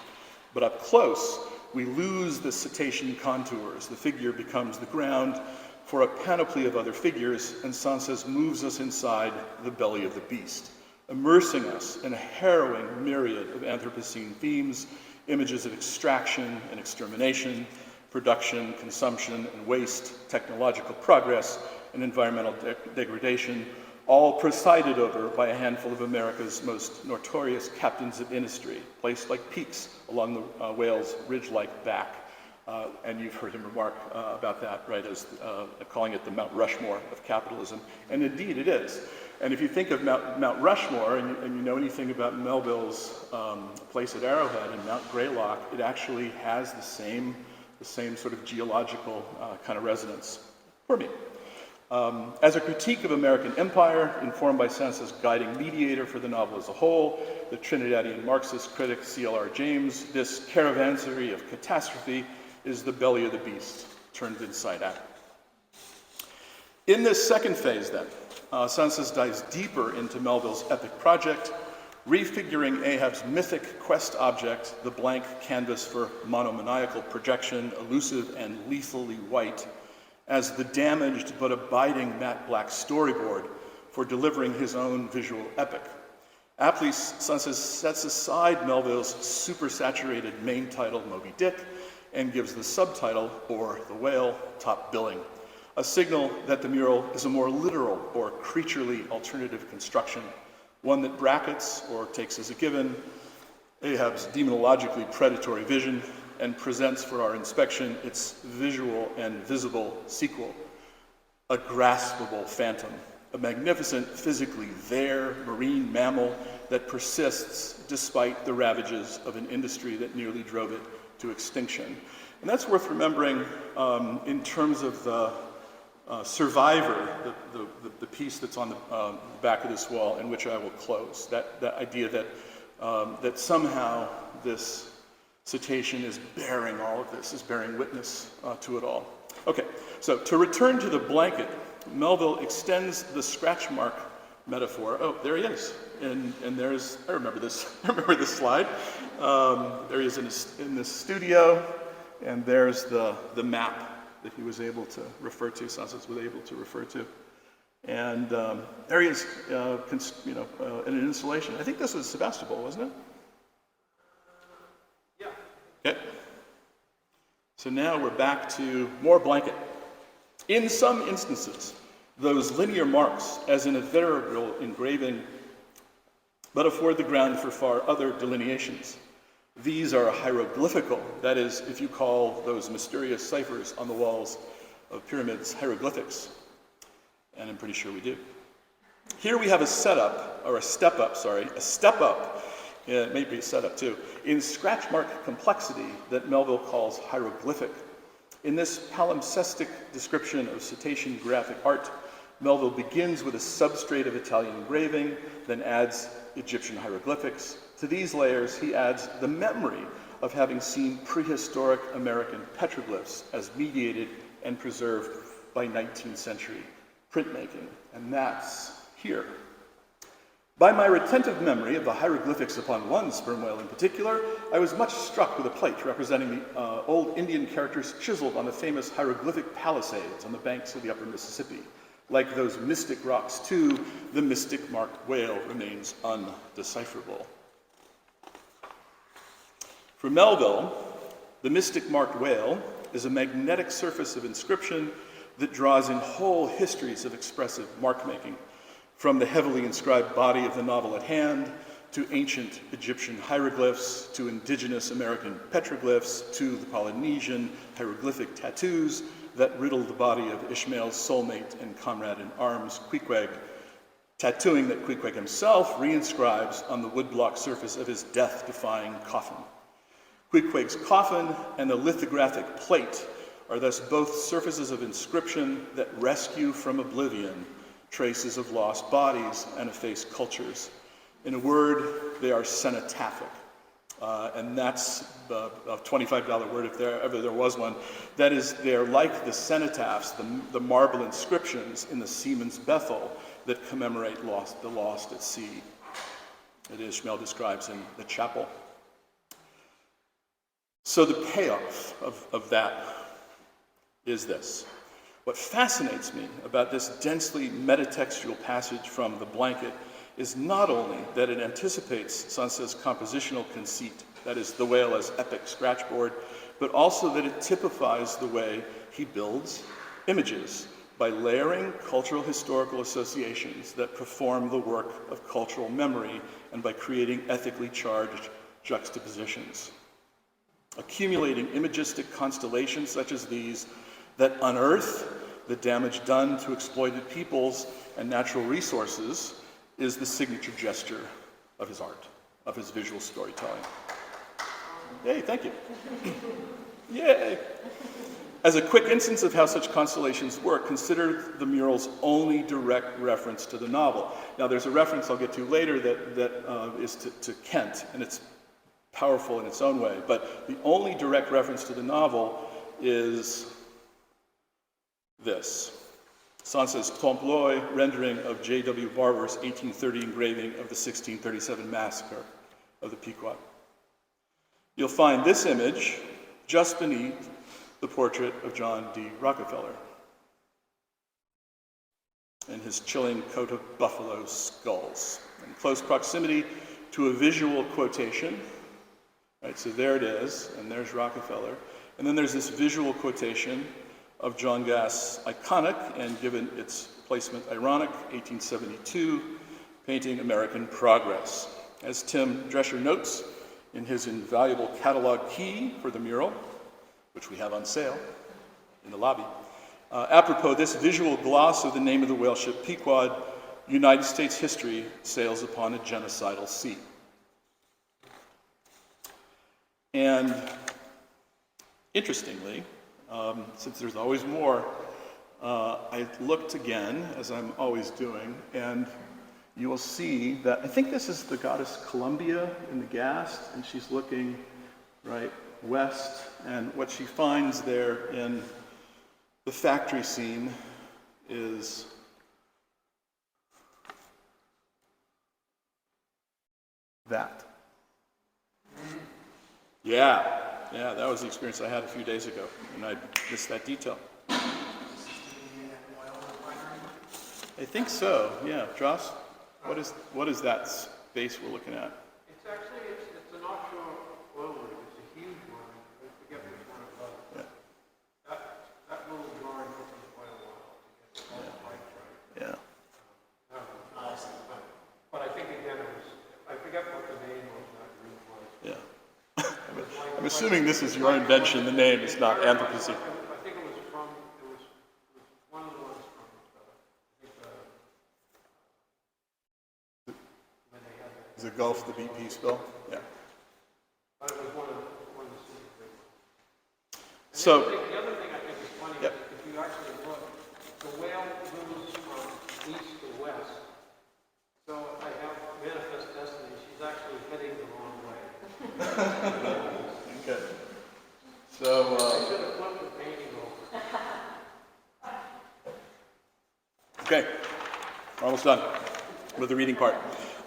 But up close, we lose the cetacean contours. The figure becomes the ground for a panoply of other figures, and Sances moves us inside the belly of the beast, immersing us in a harrowing myriad of Anthropocene themes, images of extraction and extermination, production, consumption, and waste, technological progress, and environmental degradation, all presided over by a handful of America's most notorious captains of industry, placed like peaks along the whale's ridge-like back. And you've heard him remark about that, right, as calling it the Mount Rushmore of capitalism. And indeed it is. And if you think of Mount Rushmore, and you know anything about Melville's place at Arrowhead and Mount Greylock, it actually has the same sort of geological kind of resonance for me. As a critique of American empire, informed by Sances' guiding mediator for the novel as a whole, the Trinidadian Marxist critic C.L.R. James, this caravansary of catastrophe is the belly of the beast, turned inside out. In this second phase, then, Sances dives deeper into Melville's epic project, refiguring Ahab's mythic quest object, the blank canvas for monomaniacal projection, elusive and lethally white, as the damaged but abiding matte black storyboard for delivering his own visual epic. Aptly, Sances sets aside Melville's supersaturated main title, Moby Dick, and gives the subtitle, or the whale, top billing, a signal that the mural is a more literal or creaturely alternative construction, one that brackets, or takes as a given, Ahab's demonologically predatory vision and presents for our inspection its visual and visible sequel, a graspable phantom, a magnificent, physically there marine mammal that persists despite the ravages of an industry that nearly drove it to extinction. And that's worth remembering in terms of the Survivor, the piece that's on the back of this wall, in which I will close. That idea that somehow this cetacean is bearing all of this, is bearing witness to it all. Okay, so to return to the blanket, Melville extends the scratch mark metaphor. Oh, there he is. And there's, I remember this slide. There he is in this studio, and there's the map that he was able to refer to, Sances was able to refer to. And there he is, in an installation. I think this was Sebastopol, wasn't it? Yeah. Okay. So now we're back to more blanket. In some instances, those linear marks, as in a veritable engraving, but afford the ground for far other delineations. These are hieroglyphical, that is, if you call those mysterious ciphers on the walls of pyramids hieroglyphics, and I'm pretty sure we do. Here we have a setup, or a step up, it may be a setup too, in scratch mark complexity that Melville calls hieroglyphic. In this palimpsestic description of cetacean graphic art, Melville begins with a substrate of Italian engraving, then adds Egyptian hieroglyphics. To these layers, he adds the memory of having seen prehistoric American petroglyphs as mediated and preserved by 19th century printmaking. And that's here. By my retentive memory of the hieroglyphics upon one sperm whale in particular, I was much struck with a plate representing the old Indian characters chiseled on the famous hieroglyphic palisades on the banks of the upper Mississippi. Like those mystic rocks, too, the mystic marked whale remains undecipherable. For Melville, the mystic marked whale is a magnetic surface of inscription that draws in whole histories of expressive mark-making, from the heavily inscribed body of the novel at hand, to ancient Egyptian hieroglyphs, to indigenous American petroglyphs, to the Polynesian hieroglyphic tattoos that riddle the body of Ishmael's soulmate and comrade in arms, Queequeg, tattooing that Queequeg himself reinscribes on the woodblock surface of his death-defying coffin. Queequeg's coffin and the lithographic plate are thus both surfaces of inscription that rescue from oblivion traces of lost bodies and effaced cultures. In a word, they are cenotaphic. And that's a $25 word if ever there was one. That is, they're like the cenotaphs, the marble inscriptions in the Seaman's Bethel that commemorate the lost at sea, that Ishmael describes in the chapel. So the payoff of that is this. What fascinates me about this densely metatextual passage from The Blanket is not only that it anticipates Sances' compositional conceit, that is, the whale as epic scratchboard, but also that it typifies the way he builds images by layering cultural historical associations that perform the work of cultural memory and by creating ethically charged juxtapositions. Accumulating imagistic constellations such as these that unearth the damage done to exploited peoples and natural resources is the signature gesture of his art, of his visual storytelling. Yay, thank you. Yay. As a quick instance of how such constellations work, consider the mural's only direct reference to the novel. Now, there's a reference I'll get to later that is to Kent, and it's powerful in its own way, but the only direct reference to the novel is this. Sances' trompe-l'oeil rendering of J.W. Barber's 1830 engraving of the 1637 massacre of the Pequot. You'll find this image just beneath the portrait of John D. Rockefeller and his chilling coat of buffalo skulls, in close proximity to a visual quotation. Right, so there it is, and there's Rockefeller. And then there's this visual quotation of John Gass's iconic, and given its placement ironic, 1872 painting American Progress. As Tim Drescher notes in his invaluable catalog key for the mural, which we have on sale in the lobby, apropos this visual gloss of the name of the whale ship Pequod, United States history sails upon a genocidal sea. And interestingly, since there's always more, I looked again, as I'm always doing, and you will see that, I think this is the goddess Columbia in the Gast, and she's looking right west, and what she finds there in the factory scene is that. Yeah, that was the experience I had a few days ago, and I missed that detail. I think so, yeah. Jos, what is that space we're looking at? It's actually, it's an offshore oil rig. It's a huge one. I forget which one it was. Yeah. That little drawing took me quite a while to get all the pipes right. Yeah. But I think again, I forget what the name of that rig was. Yeah. I'm assuming this is your invention. The name is not Anthropocene. I think it was one of the ones from, I think, Is it Gulf, the BP spill? Yeah. But it was one of the super big ones. So, The other thing I think is funny, Yep. if you actually look, the whale moves from east to west. So I have manifest destiny. She's actually heading the wrong way. okay. So, I should have flipped the painting over. okay, we're almost done with the reading part.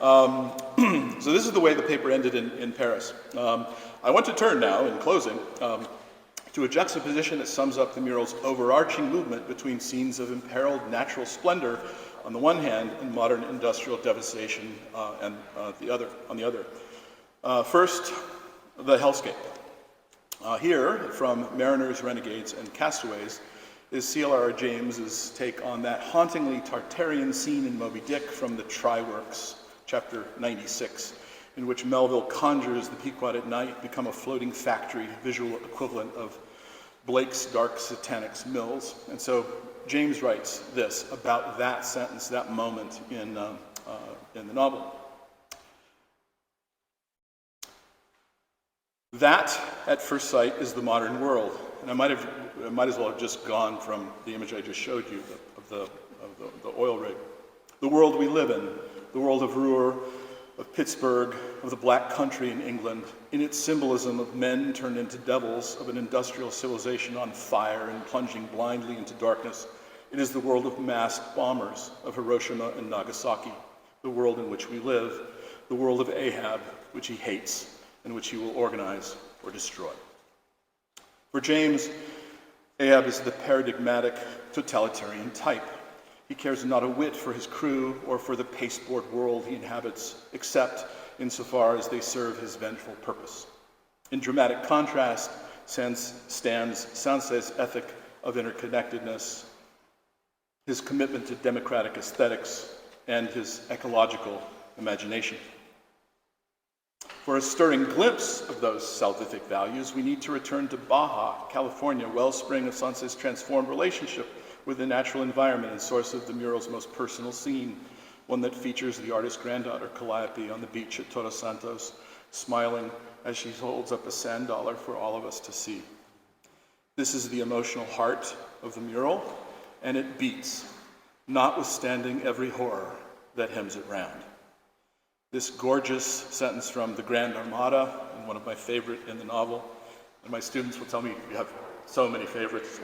So this is the way the paper ended in Paris. I want to turn now, in closing, to a juxtaposition that sums up the mural's overarching movement between scenes of imperiled natural splendor on the one hand and modern industrial devastation on the other. First, the hellscape. Here, from Mariners, Renegades, and Castaways, is C.L.R. James's take on that hauntingly Tartarian scene in Moby Dick from the Try-Works, chapter 96, in which Melville conjures the Pequod at night become a floating factory, visual equivalent of Blake's Dark Satanics Mills. And so James writes this about that sentence, that moment in the novel. That, at first sight, is the modern world. And I might as well have just gone from the image I just showed you of the oil rig. The world we live in, the world of Ruhr, of Pittsburgh, of the Black Country in England, in its symbolism of men turned into devils, of an industrial civilization on fire and plunging blindly into darkness. It is the world of masked bombers, of Hiroshima and Nagasaki, the world in which we live, the world of Ahab, which he hates, and which he will organize or destroy. For James, Ahab is the paradigmatic totalitarian type. He cares not a whit for his crew or for the pasteboard world he inhabits, except insofar as they serve his vengeful purpose. In dramatic stands Sances' ethic of interconnectedness, his commitment to democratic aesthetics, and his ecological imagination. For a stirring glimpse of those salvific values, we need to return to Baja, California, wellspring of Sances' transformed relationship with the natural environment and source of the mural's most personal scene, one that features the artist's granddaughter, Calliope, on the beach at Todos Santos, smiling as she holds up a sand dollar for all of us to see. This is the emotional heart of the mural, and it beats, notwithstanding every horror that hems it round. This gorgeous sentence from The Grand Armada, and one of my favorite in the novel, and my students will tell me you have so many favorites.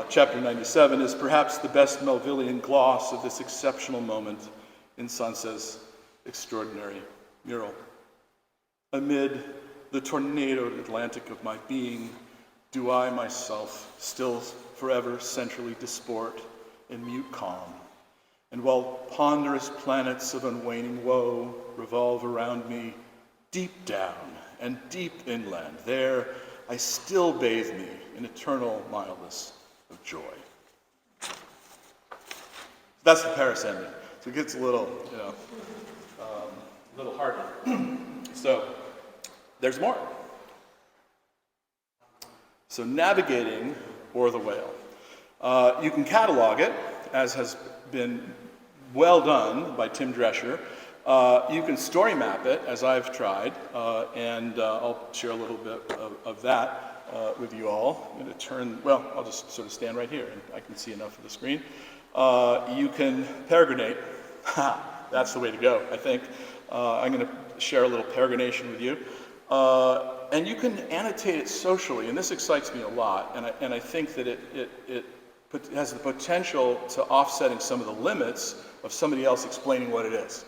Chapter 97 is perhaps the best Melvillian gloss of this exceptional moment in Sances' extraordinary mural. Amid the tornadoed Atlantic of my being, do I myself still forever centrally disport in mute calm. And while ponderous planets of unwaning woe revolve around me, deep down and deep inland, there I still bathe me in eternal mildness of joy. That's the Paris ending. So it gets a little, little harder. So there's more. So navigating Or the Whale. You can catalog it, as has been well done by Tim Drescher. You can story map it, as I've tried, and I'll share a little bit of that with you all. I'm going to turn, well, I'll just sort of stand right here, and I can see enough of the screen. You can peregrinate. That's the way to go, I think. I'm going to share a little peregrination with you. And you can annotate it socially, and this excites me a lot, and I think that it has the potential to offsetting some of the limits of somebody else explaining what it is.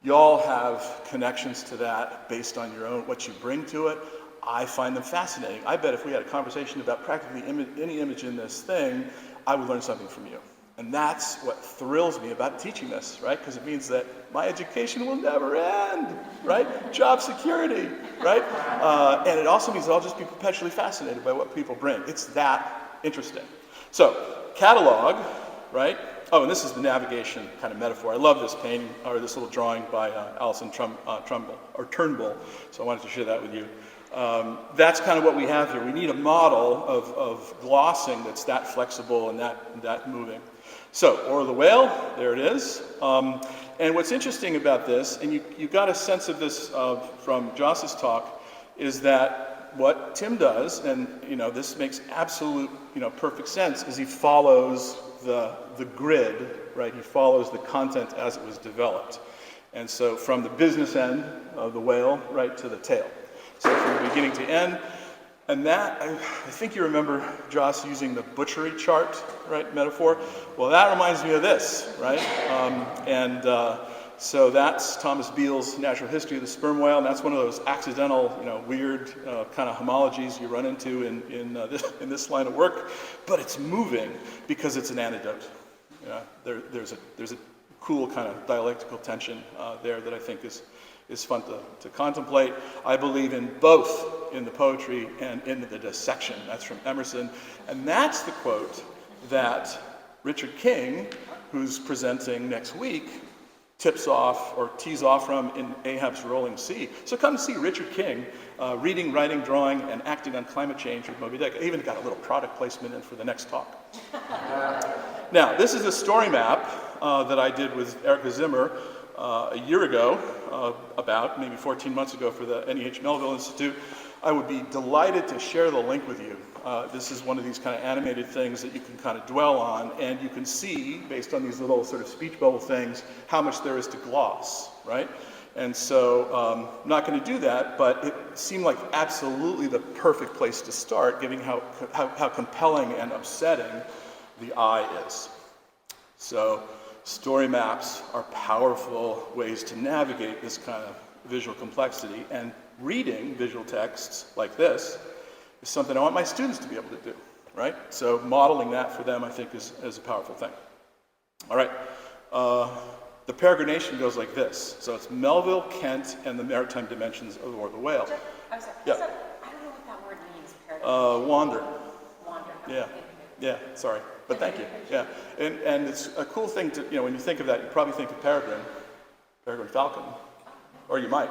Y'all have connections to that based on your own, what you bring to it. I find them fascinating. I bet if we had a conversation about practically any image in this thing, I would learn something from you. And that's what thrills me about teaching this, right? Because it means that my education will never end, right? Job security, right? And it also means that I'll just be perpetually fascinated by what people bring. It's that interesting. So, catalog, right? Oh, and this is the navigation kind of metaphor. I love this painting, or this little drawing by Alison Turnbull, so I wanted to share that with you. That's kind of what we have here. We need a model of glossing that's that flexible and that moving. So, Or the Whale, there it is. And what's interesting about this, and you got a sense of this from Jos's talk, is that what Tim does, and this makes absolute perfect sense, is he follows the grid, right? He follows the content as it was developed. And so from the business end of the whale right to the tail. So from beginning to end. And that, I think you remember Jos using the butchery chart, right, metaphor? Well, that reminds me of this, right? So that's Thomas Beale's Natural History of the Sperm Whale, and that's one of those accidental, weird kind of homologies you run into in this line of work. But it's moving because it's an antidote. There's a cool kind of dialectical tension there that I think is fun to contemplate. I believe in both in the poetry and in the dissection. That's from Emerson. And that's the quote that Richard King, who's presenting next week, tips off or tees off from in Ahab's Rolling Sea. So come see Richard King reading, writing, drawing, and acting on climate change with Moby Dick. I even got a little product placement in for the next talk. Now, this is a story map that I did with Erica Zimmer a year ago, about maybe 14 months ago for the NEH Melville Institute. I would be delighted to share the link with you. This is one of these kind of animated things that you can kind of dwell on, and you can see, based on these little sort of speech bubble things, how much there is to gloss, right? And so I'm not going to do that, but it seemed like absolutely the perfect place to start, given how compelling and upsetting the eye is. So story maps are powerful ways to navigate this kind of visual complexity, and reading visual texts like this is something I want my students to be able to do, right? So modeling that for them, I think, is a powerful thing. All right, the peregrination goes like this. So it's Melville, Kent, and the maritime dimensions of the War of the Whale. I'm sorry. Yeah. I don't know what that word means, peregrine. Wander. Wander. Yeah, sorry. But thank you. Yeah, and it's a cool thing to, when you think of that, you probably think of peregrine falcon, or you might,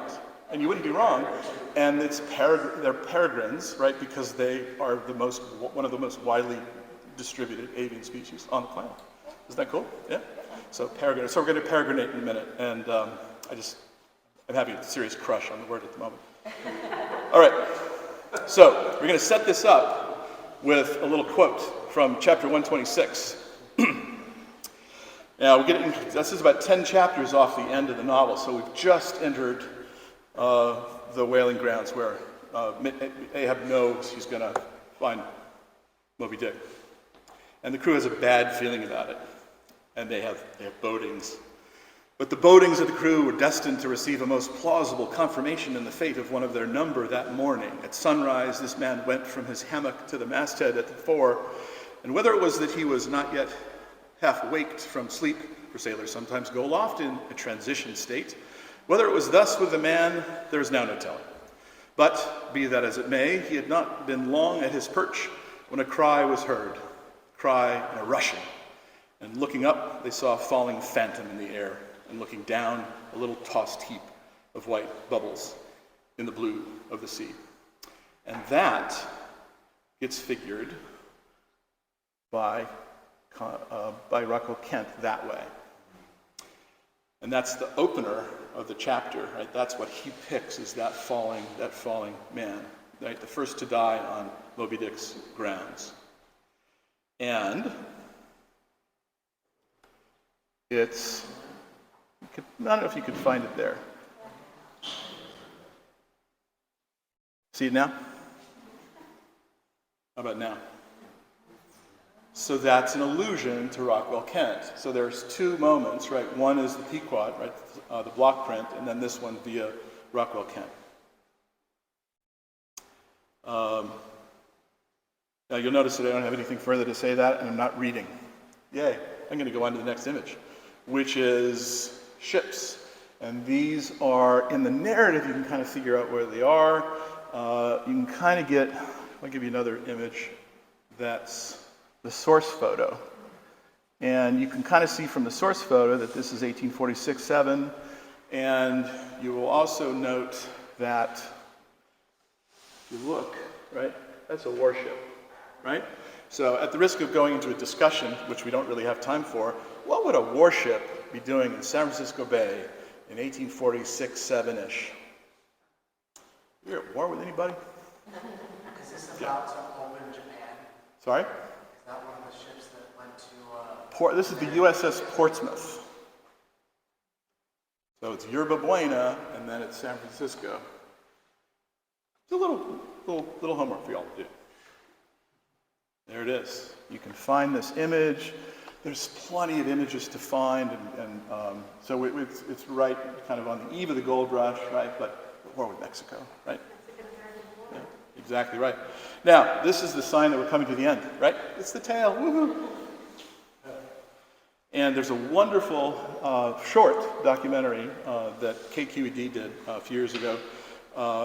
and you wouldn't be wrong. And they're peregrines, right, because they are one of the most widely distributed avian species on the planet. Isn't that cool? Yeah. So peregrine. So we're going to peregrinate in a minute, and I'm having a serious crush on the word at the moment. All right. So we're going to set this up with a little quote from chapter 126. Now, this is about 10 chapters off the end of the novel, so we've just entered the whaling grounds where Ahab knows he's going to find Moby Dick. And the crew has a bad feeling about it, and they have bodings. But the bodings of the crew were destined to receive a most plausible confirmation in the fate of one of their number that morning. At sunrise, this man went from his hammock to the masthead at the fore, and whether it was that he was not yet half waked from sleep, for sailors sometimes go aloft in a transition state, whether it was thus with the man, there is now no telling. But, be that as it may, he had not been long at his perch when a cry was heard, cry and a rushing. And looking up, they saw a falling phantom in the air, and looking down, a little tossed heap of white bubbles in the blue of the sea. And that gets figured by Rocco Kent that way. And that's the opener of the chapter, right? That's what he picks, is that falling man, right? The first to die on Moby Dick's grounds. And it's, I don't know if you could find it there. See it now? How about now? So that's an allusion to Rockwell Kent. So there's two moments, right? One is the Pequot, right? The block print, and then this one via Rockwell Kent. Now you'll notice that I don't have anything further to say that, and I'm not reading. Yay, I'm going to go on to the next image, which is ships. And these are, in the narrative, you can kind of figure out where they are. You can kind of get, I'll give you another image that's the source photo. And you can kind of see from the source photo that this is 1846-7. And you will also note that, if you look, right, that's a warship, right? So at the risk of going into a discussion, which we don't really have time for, what would a warship be doing in San Francisco Bay in 1846, 7-ish? You're at war with anybody? Is this about to open Japan? Sorry? Is that one of the ships that went to... This is the USS Portsmouth. So it's Yerba Buena, and then it's San Francisco. It's a little homework for y'all to do. There it is. You can find this image. There's plenty of images to find, so it's right kind of on the eve of the gold rush, right? But war with Mexico, right? Yeah, exactly right. Now, this is the sign that we're coming to the end, right? It's the tail, woohoo! And there's a wonderful short documentary that KQED did a few years ago,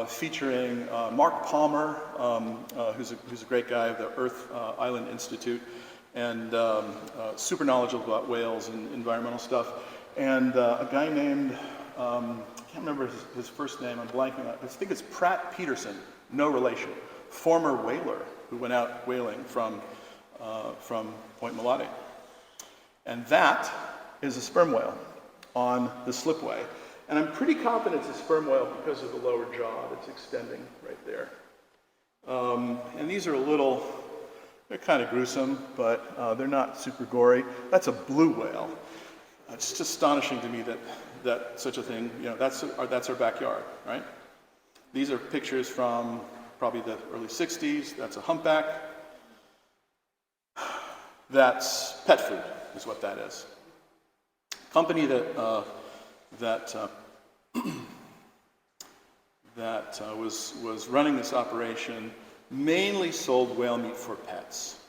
featuring Mark Palmer, who's a great guy of the Earth Island Institute, and super knowledgeable about whales and environmental stuff, and a guy named, I can't remember his first name, I'm blanking on it, I think it's Pratt Peterson, no relation, former whaler who went out whaling from Point Mulati. And that is a sperm whale on the slipway. And I'm pretty confident it's a sperm whale because of the lower jaw that's extending right there. And these are they're kind of gruesome, but they're not super gory. That's a blue whale. It's just astonishing to me that such a thing, that's our backyard, right? These are pictures from probably the early 60s. That's a humpback. That's pet food, is what that is. Company that was running this operation mainly sold whale meat for pets,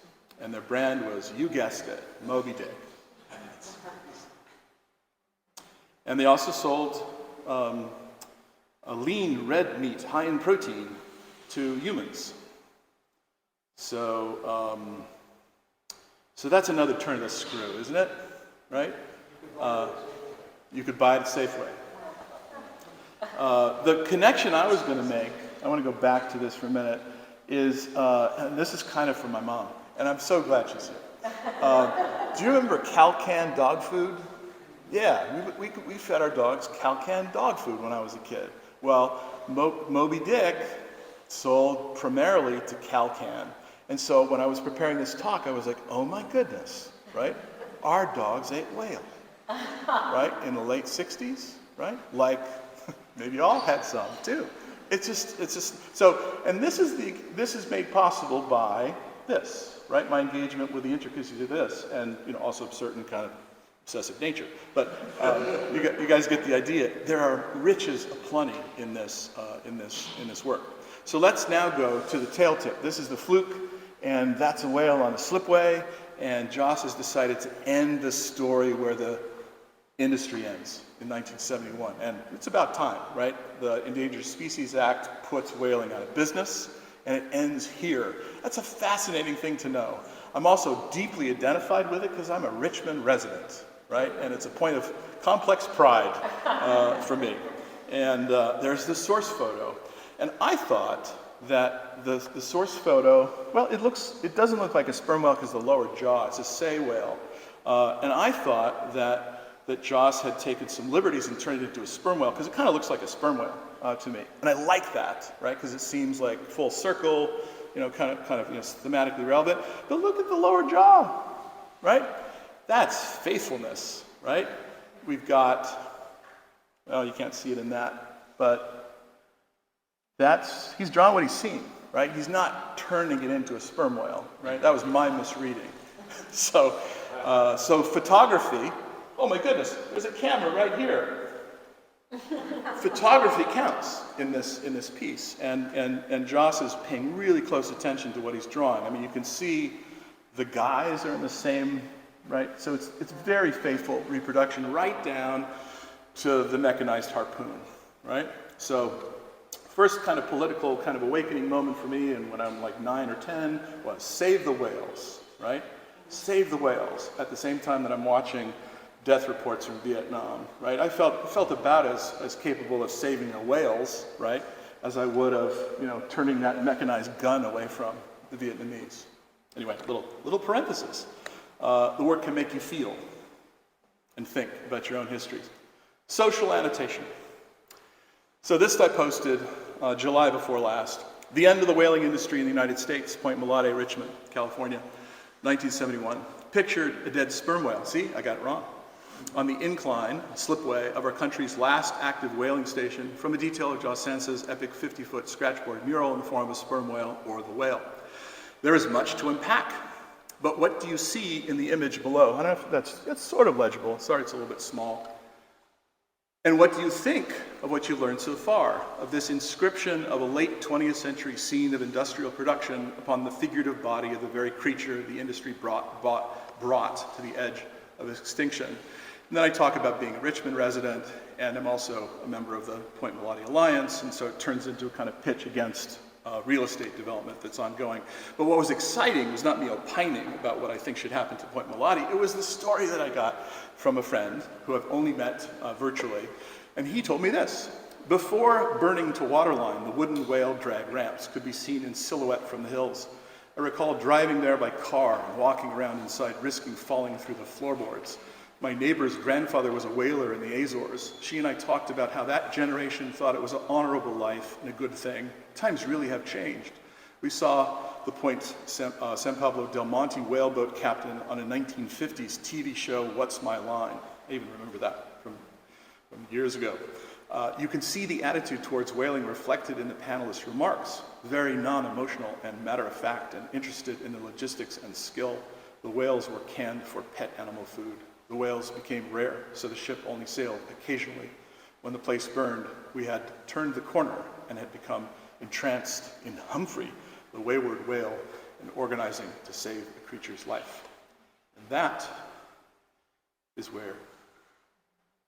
and their brand was, you guessed it, Moby Dick. And they also sold a lean red meat, high in protein, to humans. So that's another turn of the screw, isn't it? Right? You could buy it at Safeway. The connection I was going to make, I want to go back to this for a minute, is, and this is kind of for my mom, and I'm so glad she's here. Do you remember Calcan dog food? Yeah, we fed our dogs Calcan dog food when I was a kid. Well, Moby Dick sold primarily to Calcan. And so when I was preparing this talk, I was like, oh my goodness, right? Our dogs ate whale, right? In the late 60s, right? Like, maybe y'all had some too. It's just, so, and this is made possible by this, right? My engagement with the intricacies of this, and also a certain kind of obsessive nature. But you guys get the idea. There are riches aplenty in this work. So let's now go to the tail tip. This is the fluke, and that's a whale on a slipway. And Jos has decided to end the story where the industry ends in 1971. And it's about time, right? The Endangered Species Act puts whaling out of business, and it ends here. That's a fascinating thing to know. I'm also deeply identified with it because I'm a Richmond resident, right? And it's a point of complex pride for me. And there's the source photo. And I thought that the source photo, well, it doesn't look like a sperm whale because the lower jaw, it's a sei whale. And I thought that Jos had taken some liberties and turned it into a sperm whale because it kind of looks like a sperm whale to me. And I like that, right? Because it seems like full circle, kind of thematically relevant. But look at the lower jaw, right? That's faithfulness, right? We've got, well, you can't see it in that, but he's drawn what he's seen, right? He's not turning it into a sperm whale, right? That was my misreading. So photography, oh my goodness, there's a camera right here. Photography counts in this piece, and Jos is paying really close attention to what he's drawing. I mean, you can see the guys are in the same, right? So it's very faithful reproduction right down to the mechanized harpoon, right? So first kind of political kind of awakening moment for me, and when I'm like 9 or 10, was save the whales, right? Save the whales at the same time that I'm watching death reports from Vietnam, right? I felt about as capable of saving the whales, right, as I would of, turning that mechanized gun away from the Vietnamese. Anyway, little parenthesis. The work can make you feel. and think about your own histories. Social annotation. So this I posted July before last. The end of the whaling industry in the United States, Point Mulate, Richmond, California, 1971. Pictured a dead sperm whale. See, I got it wrong. On the incline, slipway of our country's last active whaling station from a detail of Jos Sances' epic 50-foot scratchboard mural in the form of a sperm whale or the whale. There is much to unpack, but what do you see in the image below? I don't know if that's sort of legible. Sorry, it's a little bit small. And what do you think of what you've learned so far, of this inscription of a late 20th century scene of industrial production upon the figurative body of the very creature the industry brought to the edge of extinction? And then I talk about being a Richmond resident, and I'm also a member of the Point Mulate Alliance, and so it turns into a kind of pitch against real estate development that's ongoing. But what was exciting was not me opining about what I think should happen to Point Mulate. It was the story that I got from a friend who I've only met virtually, and he told me this. Before burning to waterline, the wooden whale drag ramps could be seen in silhouette from the hills. I recall driving there by car and walking around inside, risking falling through the floorboards. My neighbor's grandfather was a whaler in the Azores. She and I talked about how that generation thought it was an honorable life and a good thing. Times really have changed. We saw the Point San Pablo del Monte whaleboat captain on a 1950s TV show, What's My Line? I even remember that from years ago. You can see the attitude towards whaling reflected in the panelists' remarks. Very non-emotional and matter-of-fact and interested in the logistics and skill. The whales were canned for pet animal food. The whales became rare, so the ship only sailed occasionally. When the place burned, we had turned the corner and had become entranced in Humphrey, the wayward whale, and organizing to save the creature's life. And that is where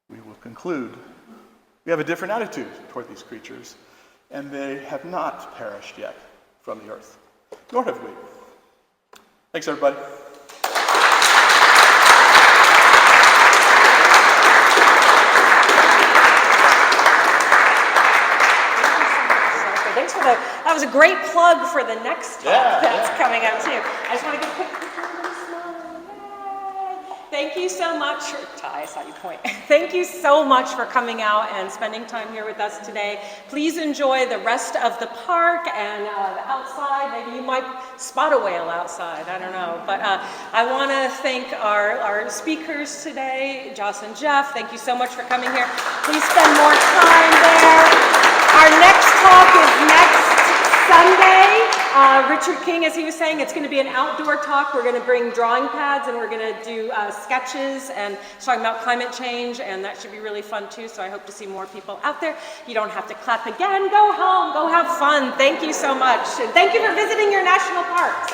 we will conclude. We have a different attitude toward these creatures, and they have not perished yet from the earth, nor have we. Thanks, everybody. Thanks for that was a great plug for the next talk that's coming up too. I just want to get a quick picture of them smiling. Yay. Thank you so much. Ty, I saw you point. Thank you so much for coming out and spending time here with us today. Please enjoy the rest of the park and the outside. Maybe you might spot a whale outside. I don't know. But I want to thank our speakers today, Jos and Jeff. Thank you so much for coming here. Please spend more time there. Our next talk is next Sunday. Richard King, as he was saying, it's going to be an outdoor talk. We're going to bring drawing pads and we're going to do sketches and talking about climate change, and that should be really fun too. So I hope to see more people out there. You don't have to clap again. Go home. Go have fun. Thank you so much. And thank you for visiting your national parks.